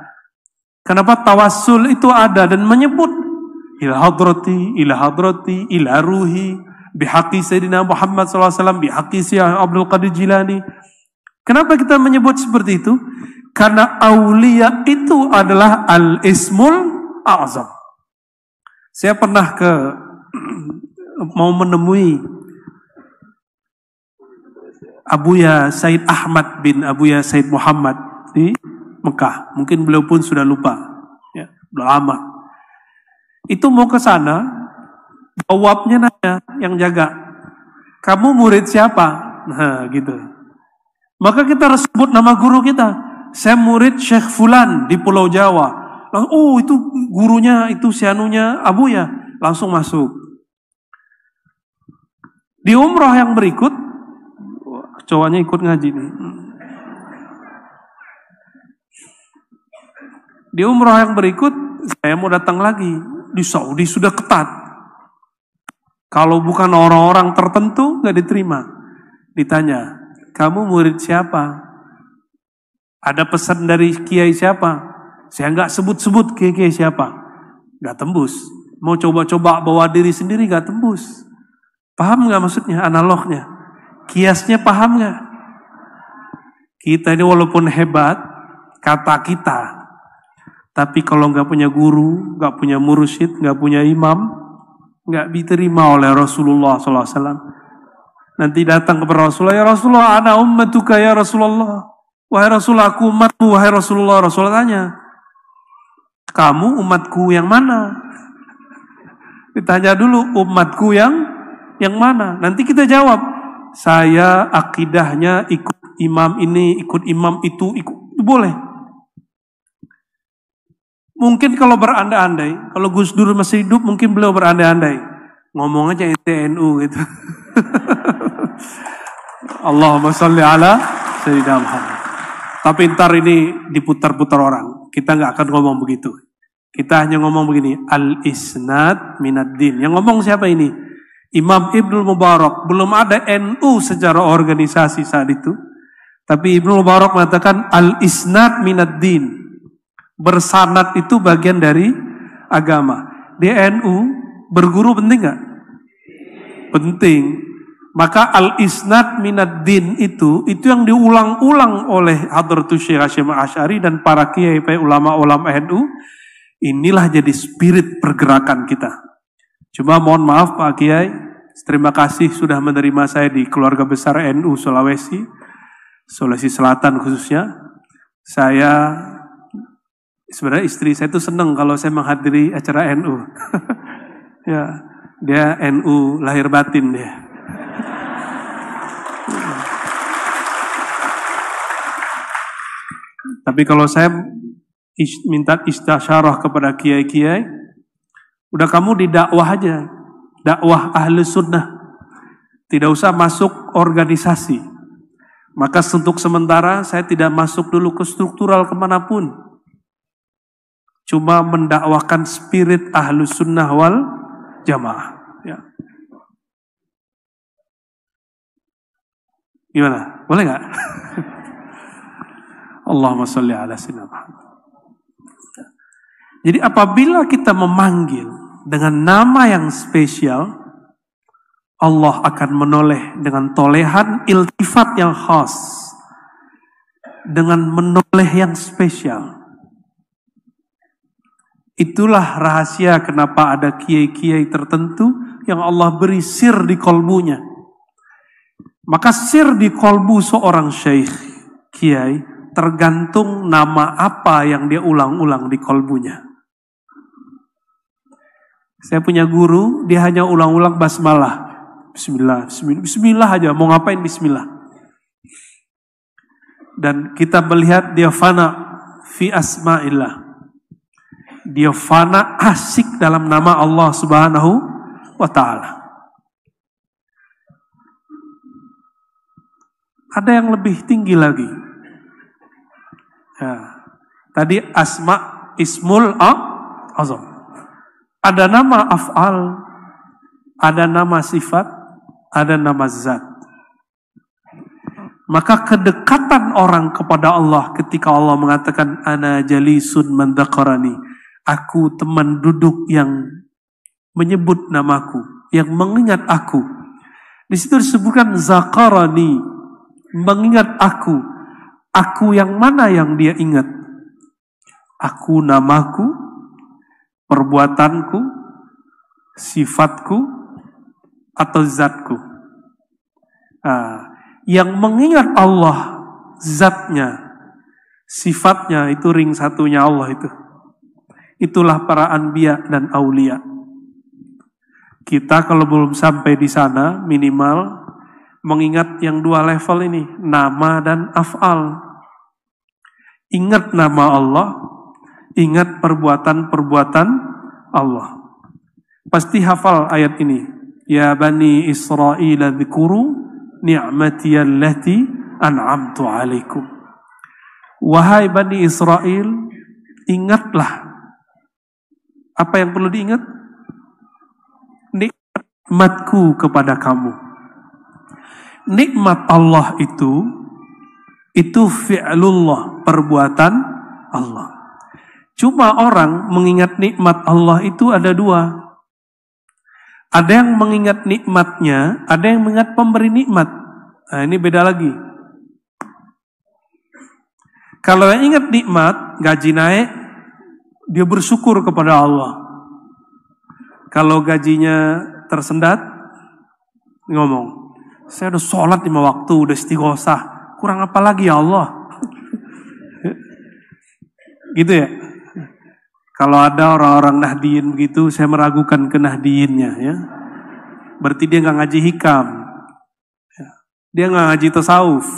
Kenapa tawassul itu ada dan menyebut ila hadrati, ila ruhi, bihaqi Sayyidina Muhammad SAW, bihaqi Syekh Abdul Qadir Jilani. Kenapa kita menyebut seperti itu? Karena aulia itu adalah al-ismul a'zam. Saya pernah mau menemui Abuya Said Ahmad bin Abuya Said Muhammad di Mekah. Mungkin beliau pun sudah lupa, ya, sudah lama. Itu mau ke sana, jawabnya nanya yang jaga, kamu murid siapa? Nah, gitu. Maka kita harus sebut nama guru kita. Saya murid Syekh Fulan di Pulau Jawa. Langsung, oh itu gurunya, itu sianunya Abuya. Langsung masuk. Di umroh yang berikut, cowoknya ikut ngaji nih. Di umroh yang berikut, saya mau datang lagi. Di Saudi sudah ketat. Kalau bukan orang-orang tertentu, nggak diterima. Ditanya, kamu murid siapa? Ada pesan dari kiai siapa? Saya nggak sebut-sebut kiai siapa. Nggak tembus. Mau coba-coba bawa diri sendiri nggak tembus. Paham nggak maksudnya? Analognya. Kiasnya paham nggak? Kita ini walaupun hebat, kata kita. Tapi kalau nggak punya guru, nggak punya mursyid, nggak punya imam, nggak diterima oleh Rasulullah SAW. Nanti datang kepada Rasulullah, ya Rasulullah, ana ummatuka ya Rasulullah. Wahai Rasulullah, aku umatmu, wahai Rasulullah. Rasulullah tanya, kamu umatku yang mana? Ditanya dulu, umatku yang mana? Nanti kita jawab, saya akidahnya ikut imam ini, ikut imam itu, boleh. Mungkin kalau berandai-andai, kalau Gus Dur masih hidup, mungkin beliau berandai-andai. Ngomong aja TNU gitu. Allahumma sholli ala Sayyidina Muhammad. Tapi ntar ini diputar-putar orang. Kita nggak akan ngomong begitu. Kita hanya ngomong begini, al-isnad minad din. Yang ngomong siapa ini? Imam Ibnul Mubarak, belum ada NU secara organisasi saat itu. Tapi Ibnul Mubarak mengatakan al-isnad minad din. Bersanad itu bagian dari agama. Di NU berguru penting nggak? Penting. Maka al-isnad minad din itu yang diulang-ulang oleh Hadratus Syekh Hasyim Asy'ari dan para kiai ulama-ulama NU. Inilah jadi spirit pergerakan kita. Cuma mohon maaf Pak Kiai, terima kasih sudah menerima saya di keluarga besar NU Sulawesi Selatan khususnya. Saya sebenarnya istri saya itu senang kalau saya menghadiri acara NU. Ya, dia NU lahir batin dia. Tapi kalau saya minta istisyarah kepada kiai-kiai, udah kamu di dakwah aja, dakwah ahli sunnah, tidak usah masuk organisasi. Maka untuk sementara saya tidak masuk dulu ke struktural kemanapun, cuma mendakwakan spirit ahli sunnah wal jamaah. Ya. Gimana? Boleh nggak? Allahumma sholli ala sayyidina Muhammad. Jadi apabila kita memanggil dengan nama yang spesial, Allah akan menoleh dengan tolehan iltifat yang khas, dengan menoleh yang spesial. Itulah rahasia kenapa ada kiai-kiai tertentu yang Allah beri sir di kolbunya. Maka sir di kolbu seorang syekh, kiai, tergantung nama apa yang dia ulang-ulang di kolbunya. Saya punya guru, dia hanya ulang-ulang basmalah. Bismillah, bismillah, bismillah aja, mau ngapain bismillah. Dan kita melihat dia fana fi asma'illah. Dia fana asik dalam nama Allah Subhanahu wa ta'ala. Ada yang lebih tinggi lagi. Ya. Tadi asma ismul azam. Ada nama af'al, ada nama sifat, ada nama zat. Maka kedekatan orang kepada Allah ketika Allah mengatakan ana jalisun man dzakarani, aku teman duduk yang menyebut namaku, yang mengingat aku. Di situ disebutkan zakarani, mengingat aku. Aku yang mana yang dia ingat? Aku namaku, perbuatanku, sifatku, atau zatku. Yang mengingat Allah, zatnya, sifatnya, itu ring satunya Allah itu. Itulah para anbiya dan aulia. Kita kalau belum sampai di sana, minimal mengingat yang dua level ini, nama dan af'al. Ingat nama Allah, ingat perbuatan-perbuatan Allah. Pasti hafal ayat ini. Ya Bani Israel dzkuru ni'mati allati an'amtu alaikum. Wahai Bani Israel, ingatlah. Apa yang perlu diingat? Nikmatku kepada kamu. Nikmat Allah itu fi'lullah, perbuatan Allah. Cuma orang mengingat nikmat Allah itu ada dua. Ada yang mengingat nikmatnya, ada yang mengingat pemberi nikmat. Nah ini beda lagi. Kalau yang ingat nikmat, gaji naik, dia bersyukur kepada Allah. Kalau gajinya tersendat, ngomong, saya udah sholat 5 waktu, udah istighosah, kurang apa lagi ya Allah? Gitu ya. Kalau ada orang-orang Nahdiyin begitu, saya meragukan ke Nahdiinnya. Ya. Berarti dia nggak ngaji hikam. Dia nggak ngaji tasawuf.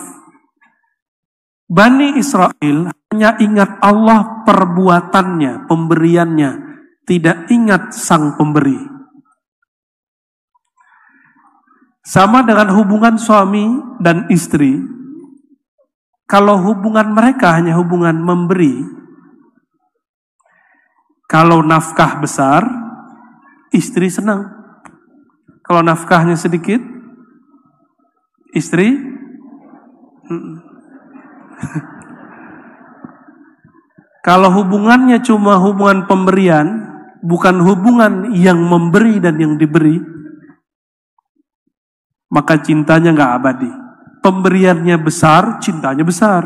Bani Israel hanya ingat Allah perbuatannya, pemberiannya. Tidak ingat sang pemberi. Sama dengan hubungan suami dan istri. Kalau hubungan mereka hanya hubungan memberi, kalau nafkah besar, istri senang. Kalau nafkahnya sedikit, istri kalau hubungannya cuma hubungan pemberian, bukan hubungan yang memberi dan yang diberi, maka cintanya nggak abadi. Pemberiannya besar, cintanya besar.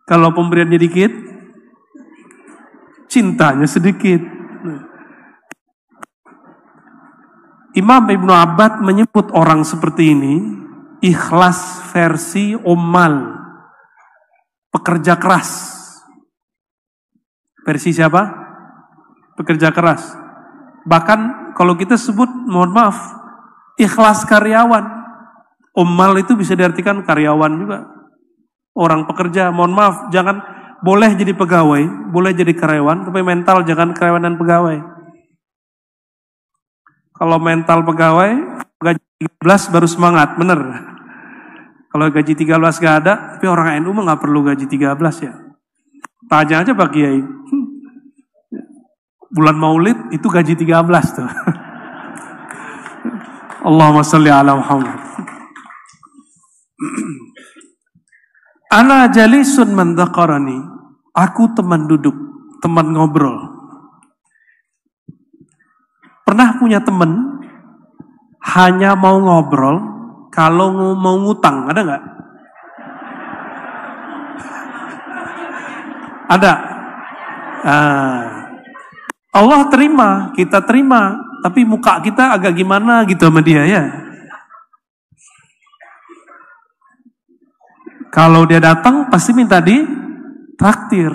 Kalau pemberiannya dikit, cintanya sedikit. Imam Ibnu Abbad menyebut orang seperti ini ikhlas versi ummal, pekerja keras. Versi siapa? Pekerja keras. Bahkan kalau kita sebut, mohon maaf, ikhlas karyawan. Ummal itu bisa diartikan karyawan juga. Orang pekerja, mohon maaf, jangan, boleh jadi pegawai, boleh jadi karyawan, tapi mental jangan karyawan dan pegawai. Kalau mental pegawai, gaji 13 baru semangat, bener. Kalau gaji 13 gak ada, tapi orang NU mah gak perlu gaji 13 ya. Tanya aja Pak Kiai. Bulan Maulid itu gaji 13 tuh. Allahumma sholli ala Muhammad. Ana jalisun man dzakarani. Aku teman duduk, teman ngobrol. Pernah punya teman hanya mau ngobrol kalau mau ngutang, ada nggak? Ada. Allah terima, kita terima, tapi muka kita agak gimana gitu sama dia ya. Kalau dia datang pasti minta ditraktir.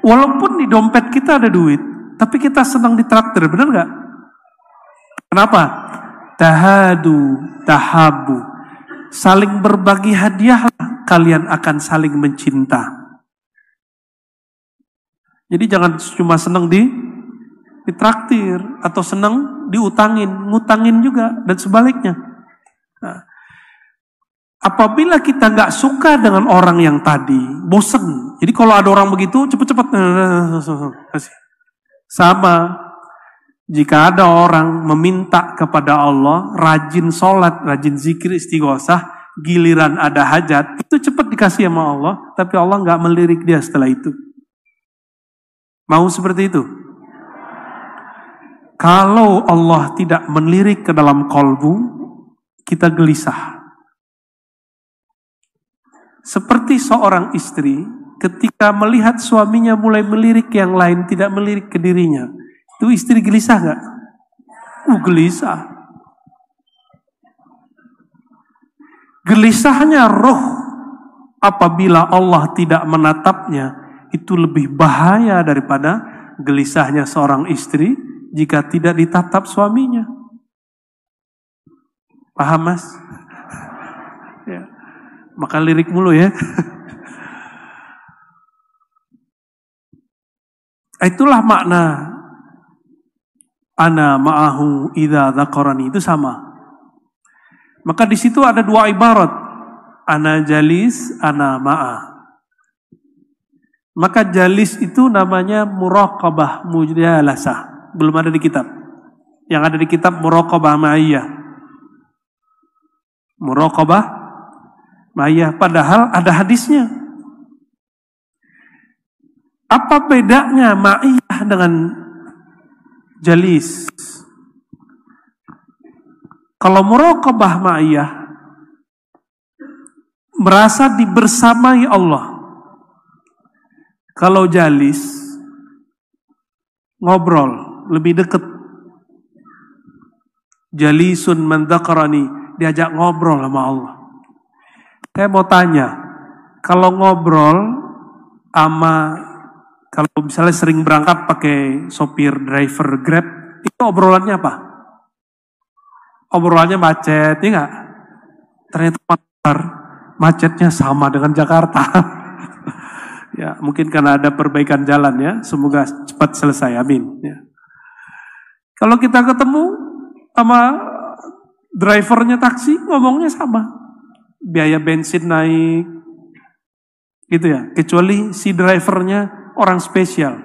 Walaupun di dompet kita ada duit, tapi kita senang ditraktir, benar nggak? Kenapa? Tahadu, tahabu. Saling berbagi hadiahlah, kalian akan saling mencinta. Jadi jangan cuma senang ditraktir atau senang diutangin, ngutangin juga dan sebaliknya. Nah, apabila kita nggak suka dengan orang yang tadi, bosen. Jadi kalau ada orang begitu, cepet-cepet. Sama. Jika ada orang meminta kepada Allah, rajin sholat, rajin zikir, istighosah, giliran ada hajat, itu cepat dikasih sama Allah, tapi Allah nggak melirik dia setelah itu. Mau seperti itu? Kalau Allah tidak melirik ke dalam kolbu, kita gelisah. Seperti seorang istri, ketika melihat suaminya mulai melirik yang lain, tidak melirik ke dirinya, itu istri gelisah gak? Gelisah. Gelisahnya roh apabila Allah tidak menatapnya, itu lebih bahaya daripada gelisahnya seorang istri jika tidak ditatap suaminya. Paham mas? Ya. Maka lirik mulu ya. Itulah makna ana ma'ahu idza dzakarani, itu sama. Maka di situ ada dua ibarat. Ana jalis, ana ma'a. Maka jalis itu namanya muraqabah mujalasah. Belum ada di kitab. Yang ada di kitab muraqabah ma'iyah. Muraqabah ma'iyah. Padahal ada hadisnya. Apa bedanya ma'iyah dengan jalis? Kalau muraqabah ma'iyah, merasa dibersamai Allah. Kalau jalis, ngobrol, lebih dekat. Jalisun man dzakarani, diajak ngobrol sama Allah. Saya mau tanya, kalau ngobrol sama, kalau misalnya sering berangkat pakai sopir driver Grab, itu obrolannya apa? Obrolannya macet, ya nggak? Ternyata macetnya sama dengan Jakarta. Ya, mungkin karena ada perbaikan jalan ya, semoga cepat selesai, amin. Ya. Kalau kita ketemu sama drivernya taksi, ngomongnya sama. Biaya bensin naik, gitu ya. Kecuali si drivernya orang spesial,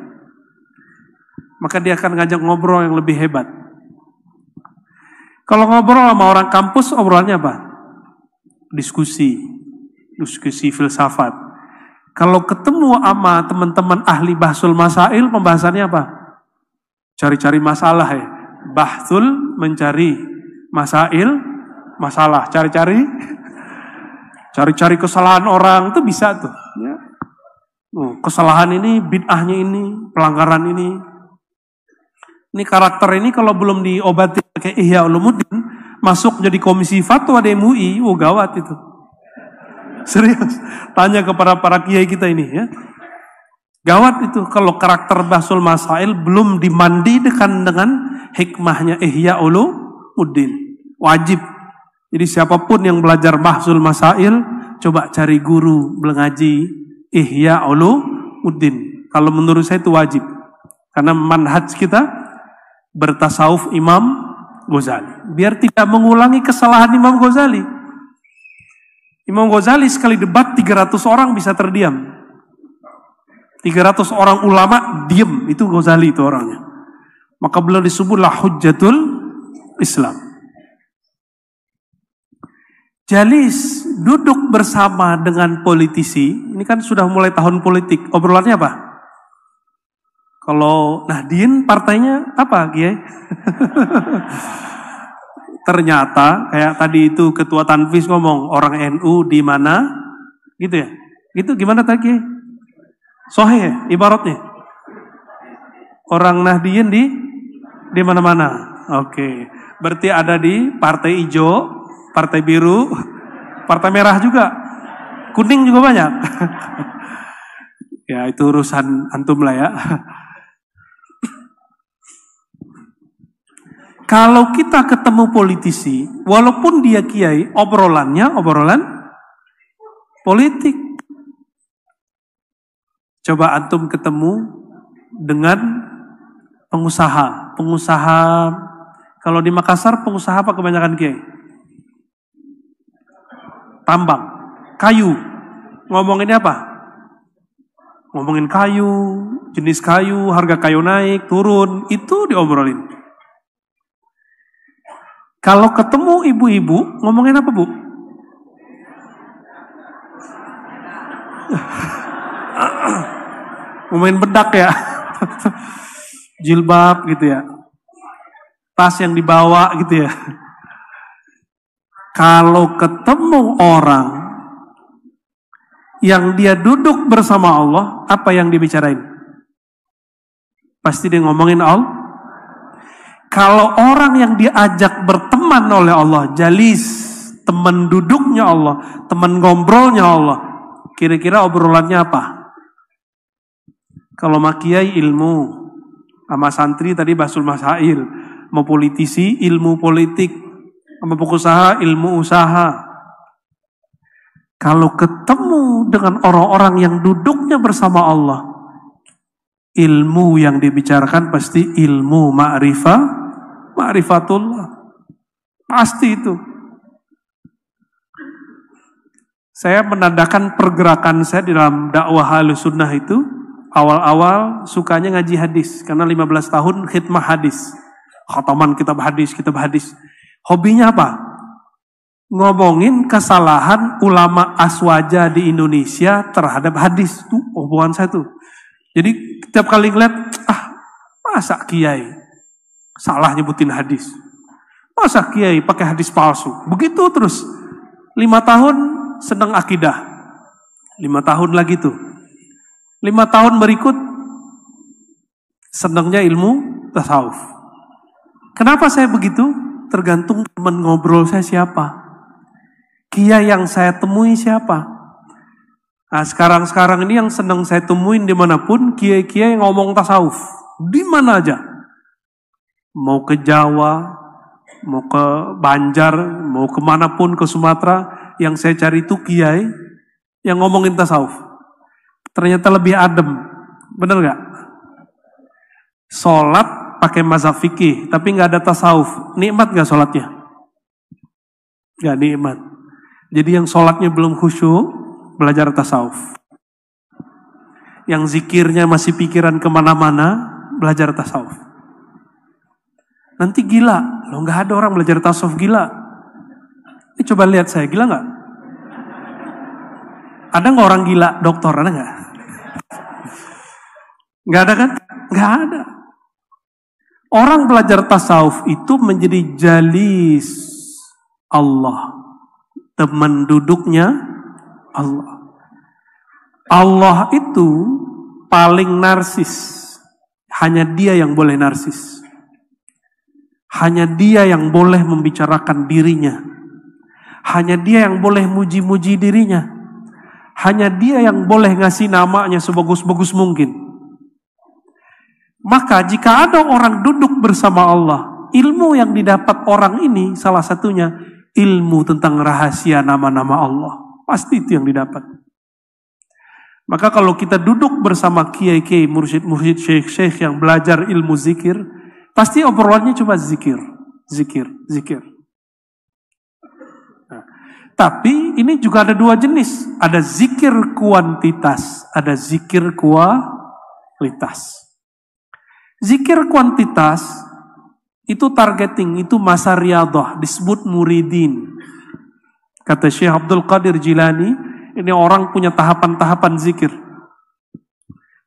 maka dia akan ngajak ngobrol yang lebih hebat. Kalau ngobrol sama orang kampus, obrolannya apa? Diskusi filsafat. Kalau ketemu sama teman-teman ahli bahsul masail, pembahasannya apa? Cari-cari masalah ya. Bahsul mencari masail, masalah. Cari-cari kesalahan orang itu bisa tuh. Ya. Kesalahan ini, bid'ahnya ini, pelanggaran ini. Ini karakter ini kalau belum diobati pakai Ihya Ulumuddin, masuk jadi komisi fatwa di MUI, gawat itu. Serius, tanya kepada para kiai kita ini ya. Gawat itu kalau karakter bahsul masail belum dimandikan dengan hikmahnya Ihya Ulumuddin. Wajib. Jadi siapapun yang belajar bahsul masail, coba cari guru mengaji Ihya Ulumuddin. Kalau menurut saya itu wajib. Karena manhaj kita bertasawuf Imam Ghazali. Biar tidak mengulangi kesalahan Imam Ghazali. Imam Ghazali sekali debat 300 orang bisa terdiam. 300 orang ulama diam, itu Ghazali itu orangnya. Maka beliau disebutlah Hujjatul Islam. Jalis duduk bersama dengan politisi, ini kan sudah mulai tahun politik. Obrolannya apa? Kalau Nahdien partainya apa, Kiai? Ternyata kayak tadi itu ketua Tanfis ngomong orang NU di mana, gitu ya? Gitu gimana tadi? Sahih ya, ibaratnya. Orang Nahdien di mana-mana. Oke. Berarti ada di partai hijau, partai biru, partai merah juga. Kuning juga banyak. Ya itu urusan antum lah ya. Kalau kita ketemu politisi, walaupun dia kiai, obrolan politik. Coba antum ketemu dengan pengusaha. Kalau di Makassar, pengusaha apa kebanyakan kiai? Tambang, kayu. Ngomonginnya apa? Ngomongin kayu, jenis kayu, harga kayu naik, turun, itu diobrolin. Kalau ketemu ibu-ibu, ngomongin apa, Bu? Ngomongin bedak ya. Jilbab gitu ya. Tas yang dibawa gitu ya. Kalau ketemu orang yang dia duduk bersama Allah, apa yang dibicarain? Pasti dia ngomongin Allah. Kalau orang yang diajak berteman oleh Allah, jalis, teman duduknya Allah, teman ngobrolnya Allah, kira-kira obrolannya apa? Kalau makiai ilmu, sama santri tadi bahsul masail, mau politisi ilmu politik, sama pengusaha ilmu usaha. Kalau ketemu dengan orang-orang yang duduknya bersama Allah, ilmu yang dibicarakan pasti ilmu ma'rifatullah. Pasti itu. Saya menandakan pergerakan saya di dalam dakwah Ahlussunnah itu, awal-awal sukanya ngaji hadis. Karena 15 tahun khidmah hadis. Khataman kitab hadis. Hobinya apa? Ngomongin kesalahan ulama aswaja di Indonesia terhadap hadis. Itu hubungan saya tuh. Jadi setiap kali ngeliat, masa kiai salah nyebutin hadis. Masa kiai pakai hadis palsu. Begitu terus. 5 tahun senang akidah. 5 tahun lagi tuh. 5 tahun berikut senangnya ilmu tasawuf. Kenapa saya begitu? Tergantung teman ngobrol saya siapa. Kiai yang saya temui siapa. Nah sekarang ini yang senang saya temuin dimanapun, kiai-kiai ngomong tasawuf. Di mana aja. Mau ke Jawa, mau ke Banjar, mau kemanapun ke Sumatera, yang saya cari itu kiai yang ngomongin tasawuf. Ternyata lebih adem, bener gak? Sholat pakai mazhab fikih, tapi gak ada tasawuf. Nikmat gak sholatnya? Gak nikmat. Jadi yang sholatnya belum khusyuk, belajar tasawuf. Yang zikirnya masih pikiran kemana-mana, belajar tasawuf. nanti gila. Loh, nggak ada orang belajar tasawuf gila. Ini coba lihat saya, gila nggak? Ada nggak orang gila dokter? Ada nggak? Nggak ada kan? Nggak ada. Orang belajar tasawuf itu menjadi jalis Allah, teman duduknya Allah. Allah itu paling narsis. Hanya dia yang boleh narsis. Hanya dia yang boleh membicarakan dirinya. Hanya dia yang boleh muji-muji dirinya. Hanya dia yang boleh ngasih namanya sebagus-bagus mungkin. Maka jika ada orang duduk bersama Allah, ilmu yang didapat orang ini salah satunya ilmu tentang rahasia nama-nama Allah. Pasti itu yang didapat. Maka kalau kita duduk bersama kiai-kiai, mursyid-mursyid, syekh-syekh yang belajar ilmu zikir, pasti obrolannya cuma zikir, zikir, zikir. Nah, tapi ini juga ada dua jenis. Ada zikir kuantitas, ada zikir kualitas. Zikir kuantitas itu targeting, itu masa riyadhah, disebut muridin. Kata Syekh Abdul Qadir Jilani, ini orang punya tahapan-tahapan zikir.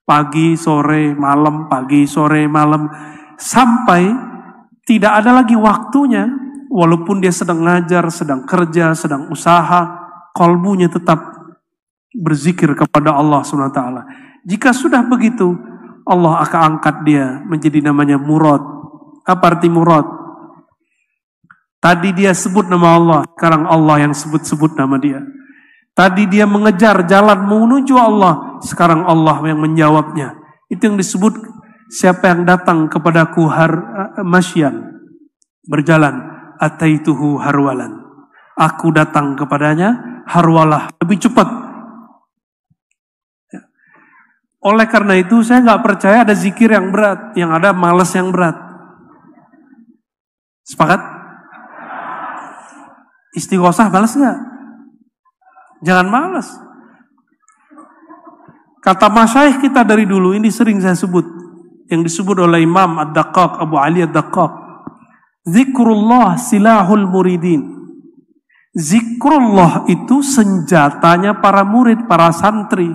Pagi, sore, malam, pagi, sore, malam. Sampai tidak ada lagi waktunya, walaupun dia sedang ngajar, sedang kerja, sedang usaha, kalbunya tetap berzikir kepada Allah SWT. Jika sudah begitu, Allah akan angkat dia menjadi namanya murad. Apa arti murad? Tadi dia sebut nama Allah, sekarang Allah yang sebut-sebut nama dia. Tadi dia mengejar jalan menuju Allah, sekarang Allah yang menjawabnya. Itu yang disebut siapa yang datang kepadaku masyan, berjalan, ataituhu harwalan. Aku datang kepadanya harwalah, lebih cepat. Oleh karena itu saya nggak percaya ada zikir yang berat, yang ada malas yang berat. Sepakat? Istighosah malas nggak? Jangan malas. Kata masyayikh kita dari dulu, ini sering saya sebut, yang disebut oleh Imam Ad-Daqqaq, Abu Ali Ad-Daqqaq. Zikrullah silahul muridin. Zikrullah itu senjatanya para murid, para santri.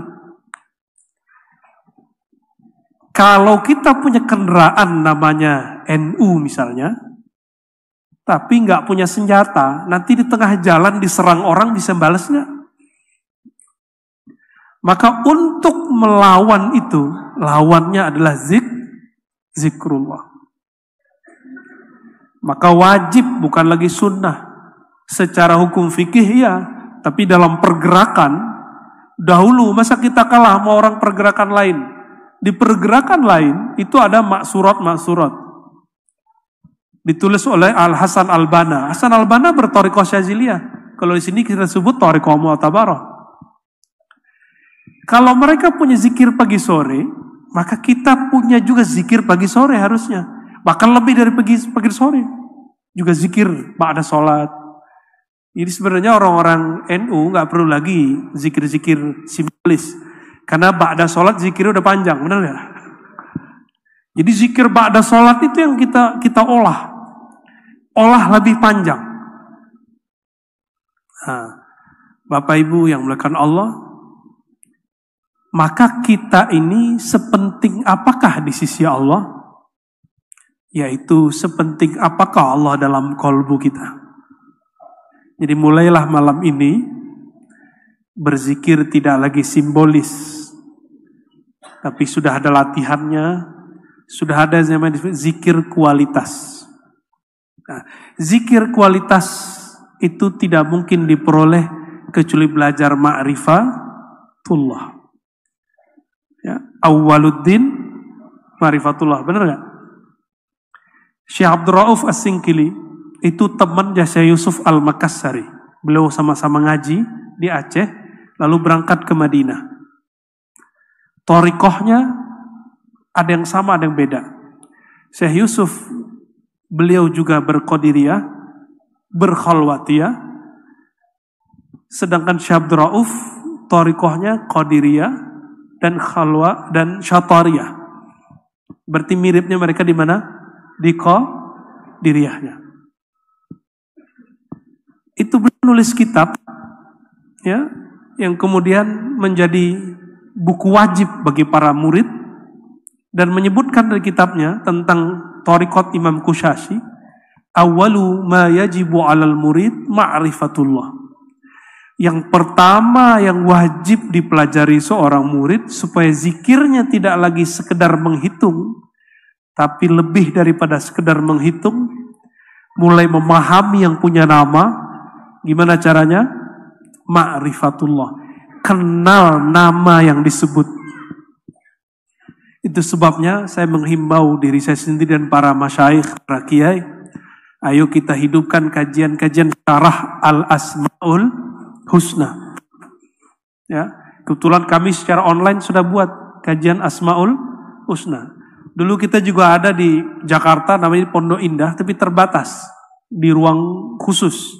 Kalau kita punya kendaraan namanya NU misalnya, tapi nggak punya senjata, nanti di tengah jalan diserang orang bisa balas nggak? Maka untuk melawan itu, lawannya adalah zikrullah. Maka wajib, bukan lagi sunnah. Secara hukum fikih ya, tapi dalam pergerakan, dahulu masa kita kalah sama orang pergerakan lain? Di pergerakan lain itu ada maksurat-maksurat. Ditulis oleh Al-Hasan Al-Banna. Hasan Al-Banna berthariqah Syaziliyah. Kalau di sini kita sebut thariqah Mu'tabarah. Kalau mereka punya zikir pagi sore, maka kita punya juga zikir pagi sore harusnya. Bahkan lebih dari pagi sore. Juga zikir ba'da sholat. Jadi sebenarnya orang-orang NU nggak perlu lagi zikir-zikir simbolis. Karena ba'da sholat zikirnya udah panjang, benar nggak? Jadi zikir ba'da sholat itu yang kita olah lebih panjang. Nah, Bapak Ibu yang melakukan Allah, maka kita ini sepenting apakah di sisi Allah? Yaitu sepenting apakah Allah dalam kolbu kita. Jadi mulailah malam ini berzikir tidak lagi simbolis, tapi sudah ada latihannya, sudah ada zaman zikir kualitas. Nah, zikir kualitas itu tidak mungkin diperoleh kecuali belajar ma'rifatullah. Ya, awwaluddin ma'rifatullah, benar nggak? Syekh Abdul Rauf As-Singkili itu teman Syekh Yusuf Al-Makassari. Beliau sama-sama ngaji di Aceh, lalu berangkat ke Madinah. Thariqahnya ada yang sama, ada yang beda. Syekh Yusuf, beliau juga berqadiriyah, berkhalwatiyah. Sedangkan Syekh Abdul Rauf, thariqahnya qadiriyah dan khalwa dan syatariyah. Berarti miripnya mereka di mana? Di diriahnya. Itu menulis kitab, ya, yang kemudian menjadi buku wajib bagi para murid, dan menyebutkan dari kitabnya tentang thariqat Imam Kushashi, awwalu ma yajibu 'alal murid ma'rifatullah. Yang pertama yang wajib dipelajari seorang murid supaya zikirnya tidak lagi sekedar menghitung, tapi lebih daripada sekedar menghitung, mulai memahami yang punya nama. Gimana caranya? Ma'rifatullah. Kenal nama yang disebut. Itu sebabnya saya menghimbau diri saya sendiri dan para masyayikh, para kiai, ayo kita hidupkan kajian-kajian syarah Al-Asma'ul Husna. Ya, kebetulan kami secara online sudah buat kajian Asma'ul Husna. Dulu kita juga ada di Jakarta namanya Pondok Indah, tapi terbatas di ruang khusus.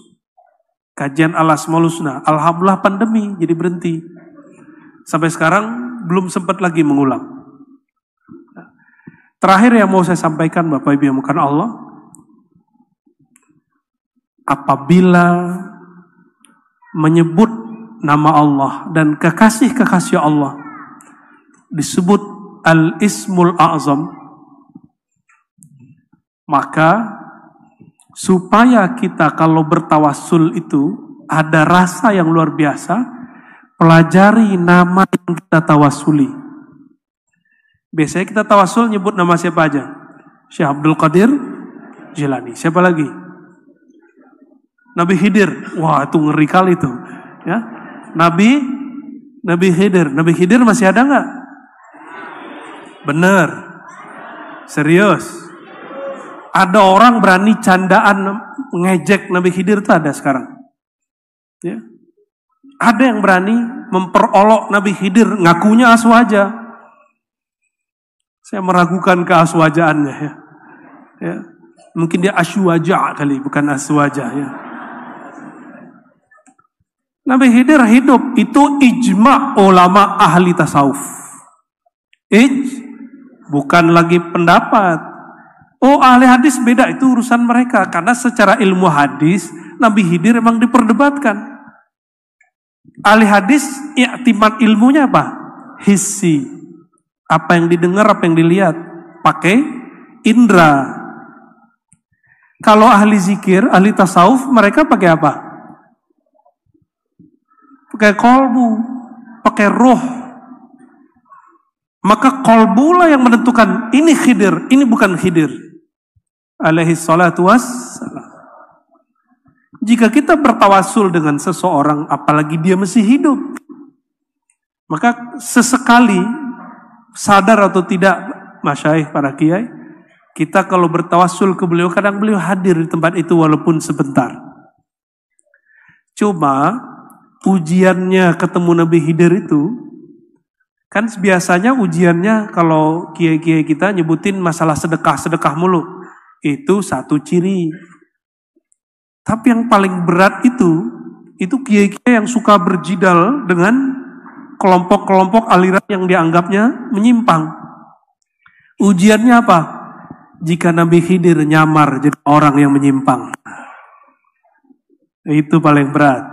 Kajian Al-Asma'ul Husna. Alhamdulillah pandemi jadi berhenti. Sampai sekarang belum sempat lagi mengulang. Terakhir yang mau saya sampaikan Bapak Ibu yang bukan Allah, apabila menyebut nama Allah dan kekasih-kekasih Allah disebut Al-Ismul A'zam, maka supaya kita kalau bertawassul itu ada rasa yang luar biasa, pelajari nama yang kita tawasuli. Biasanya kita tawassul nyebut nama siapa aja? Syekh Abdul Qadir Jilani. Siapa lagi? Nabi Khidir. Wah, itu ngeri kali itu. Ya. Nabi Khidir. Nabi Khidir masih ada nggak? Bener. Serius. Ada orang berani candaan ngejek Nabi Khidir itu ada sekarang. Ya. Ada yang berani memperolok Nabi Khidir, ngakunya aswaja. Saya meragukan keaswajaannya ya. Ya. Mungkin dia aswaja kali, bukan aswaja ya. Nabi Khidir hidup, itu ijma' ulama ahli tasawuf. Bukan lagi pendapat. Oh, ahli hadis beda, itu urusan mereka. Karena secara ilmu hadis, Nabi Khidir memang diperdebatkan. Ahli hadis, i'timad ilmunya apa? Hissi. Apa yang didengar, apa yang dilihat. Pakai indera. Kalau ahli zikir, ahli tasawuf, mereka pakai apa? Pakai kolbu, pakai roh. Maka kolbulah yang menentukan ini Khidir, ini bukan Khidir. Alaihi salatu wassalam. Jika kita bertawasul dengan seseorang, apalagi dia masih hidup, maka sesekali, sadar atau tidak, masyayikh, para kiai, kita kalau bertawasul ke beliau, kadang beliau hadir di tempat itu walaupun sebentar. Cuma ujiannya ketemu Nabi Khidir itu, kan biasanya ujiannya kalau kiai-kiai kita nyebutin masalah sedekah mulu. Itu satu ciri. Tapi yang paling berat itu kiai-kiai yang suka berjidal dengan kelompok-kelompok aliran yang dianggapnya menyimpang. Ujiannya apa? Jika Nabi Khidir nyamar jadi orang yang menyimpang. Itu paling berat.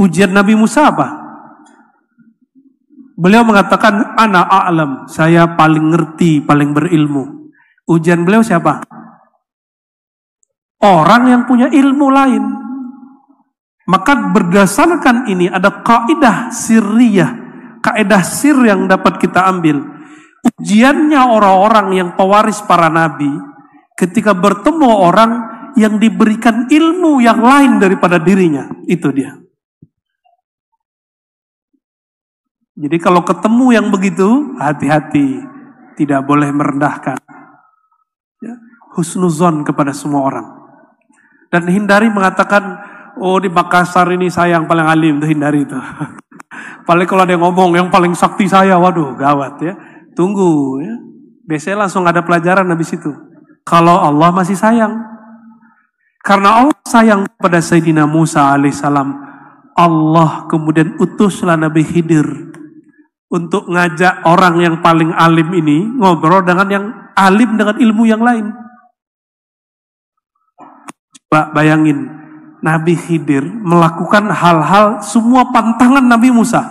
Ujian Nabi Musa apa? Beliau mengatakan, ana a'lam, saya paling ngerti, paling berilmu. Ujian beliau siapa? Orang yang punya ilmu lain. Maka berdasarkan ini ada kaidah sirriyah, kaidah sir yang dapat kita ambil. Ujiannya orang-orang yang pewaris para nabi ketika bertemu orang yang diberikan ilmu yang lain daripada dirinya, itu dia. Jadi kalau ketemu yang begitu, hati-hati, tidak boleh merendahkan. Ya, husnuzon kepada semua orang. Dan hindari mengatakan, oh di Makassar ini saya yang paling alim, itu hindari itu. Paling kalau ada yang ngomong yang paling sakti saya, waduh gawat ya. Tunggu ya. Biasanya langsung ada pelajaran habis itu. Kalau Allah masih sayang. Karena Allah sayang kepada Sayyidina Musa alaihissalam, Allah kemudian utuslah Nabi Khidir untuk ngajak orang yang paling alim ini ngobrol dengan yang alim dengan ilmu yang lain. Bayangin, Nabi Khidir melakukan hal-hal semua pantangan Nabi Musa.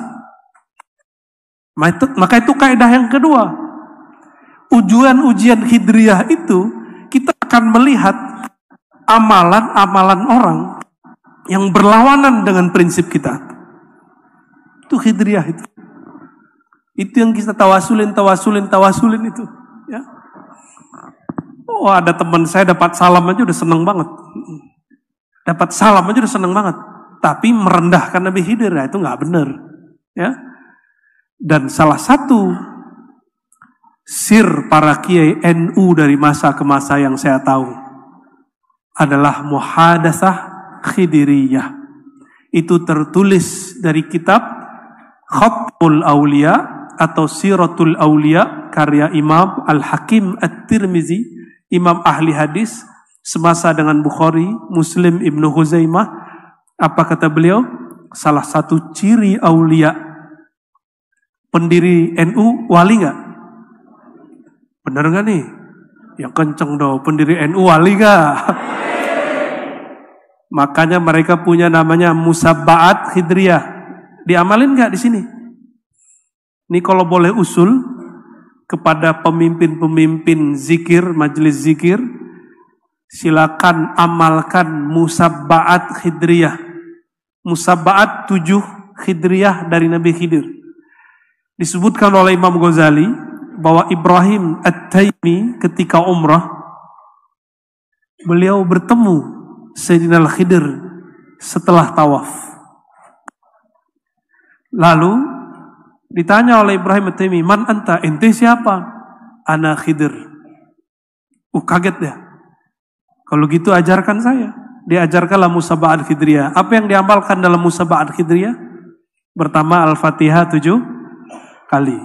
Maka itu kaidah yang kedua. Ujian Khidriyah itu kita akan melihat amalan-amalan orang yang berlawanan dengan prinsip kita. Itu Khidriyah itu. Itu yang kita tawasulin itu. Ya. Oh, ada teman saya dapat salam aja udah seneng banget. Tapi merendahkan Nabi Khidir, ya itu nggak benar. Ya. Dan salah satu sir para kiai NU dari masa ke masa yang saya tahu adalah muhadatsah khidiriyah. Itu tertulis dari kitab Khatmul Aulia atau Siratul Aulia karya Imam Al-Hakim At-Tirmizi, imam ahli hadis semasa dengan Bukhari, Muslim, Ibnu Huzaimah. Apa kata beliau? Salah satu ciri aulia pendiri NU wali nggak? Benar nggak nih? Yang kenceng dong, pendiri NU wali nggak? Makanya mereka punya namanya Musabba'at Khidriyah. Diamalin nggak di sini? Ini kalau boleh usul kepada pemimpin-pemimpin zikir, majelis zikir, silakan amalkan Musabba'at Khidriyah. Musabba'at 7 Khidriyah dari Nabi Khidir. Disebutkan oleh Imam Ghazali bahwa Ibrahim At-Taimi ketika umrah, beliau bertemu Sayyidina Al-Khidir setelah tawaf. Lalu ditanya oleh Ibrahim At-Taimi, "Man anta? Ente siapa?" "Ana Khidir." Kaget dia. Kalau gitu ajarkan saya. Diajarkanlah Musabba'at Khidriyah. Apa yang diamalkan dalam Musabba'at Khidriyah? Pertama, Al-Fatihah 7 kali.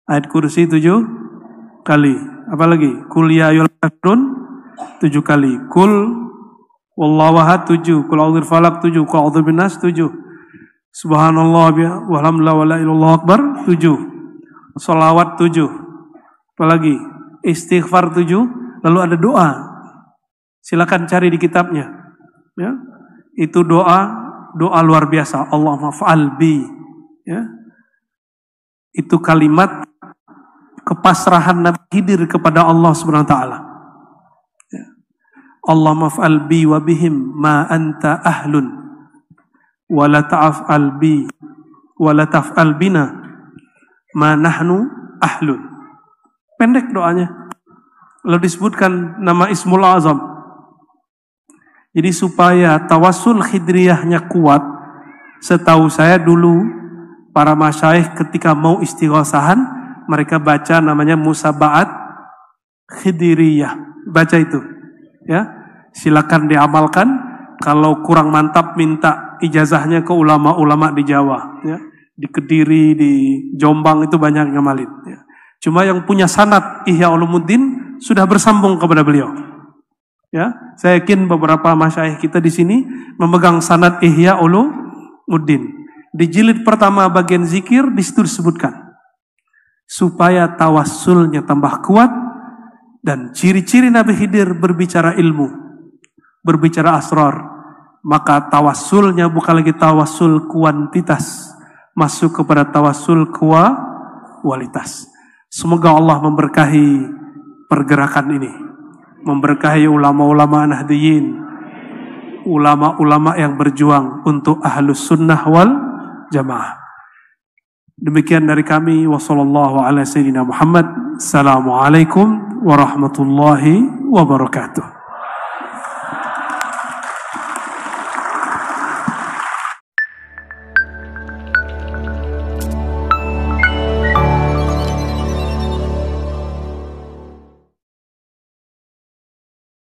Ayat kursi 7 kali. Apalagi? Kul ya ayyuhal kafirun 7 kali. Kul wallahu ahad 7. Kul a'udzu falaq 7. Kul a'udzu binnas 7. Subhanallah walhamdulillah wala ilaha illallah akbar 7. Shalawat 7. Apalagi? Istighfar 7. Lalu ada doa. Silakan cari di kitabnya. Ya. Itu doa luar biasa. Allahumma fa'al bi. Ya. Itu kalimat kepasrahan Nabi Khidir kepada Allah Subhanahu wa taala. Ya. Allahumma fa'al bi wa bihim ma anta ahlun wa la ta'fal bi wa la taf'al bina ma nahnu ahlun. Pendek doanya. Lalu disebutkan nama Ismul Azam. Jadi supaya tawassul khidriyahnya kuat, setahu saya dulu para masyayikh ketika mau istighosahan, mereka baca namanya Musabba'at Khidriyah. Baca itu. Ya. Silakan diamalkan. Kalau kurang mantap minta ijazahnya ke ulama-ulama di Jawa, ya. Di Kediri, di Jombang itu banyak yang ngamalin, ya. Cuma yang punya sanad Ihya Ulumuddin sudah bersambung kepada beliau. Ya, saya yakin beberapa masyayikh kita di sini memegang sanad Ihya Ulumuddin. Di jilid pertama bagian zikir di situ disebutkan supaya tawassulnya tambah kuat dan ciri-ciri Nabi Khidir berbicara ilmu, berbicara asrar, maka tawassulnya bukan lagi tawassul kuantitas, masuk kepada tawassul kualitas. Semoga Allah memberkahi pergerakan ini, memberkahi ulama-ulama Nahdliyin, ulama-ulama yang berjuang untuk ahlus sunnah wal jamaah. Demikian dari kami. Wassallallahu ala sayyidina Muhammad. Assalamualaikum warahmatullahi wabarakatuh.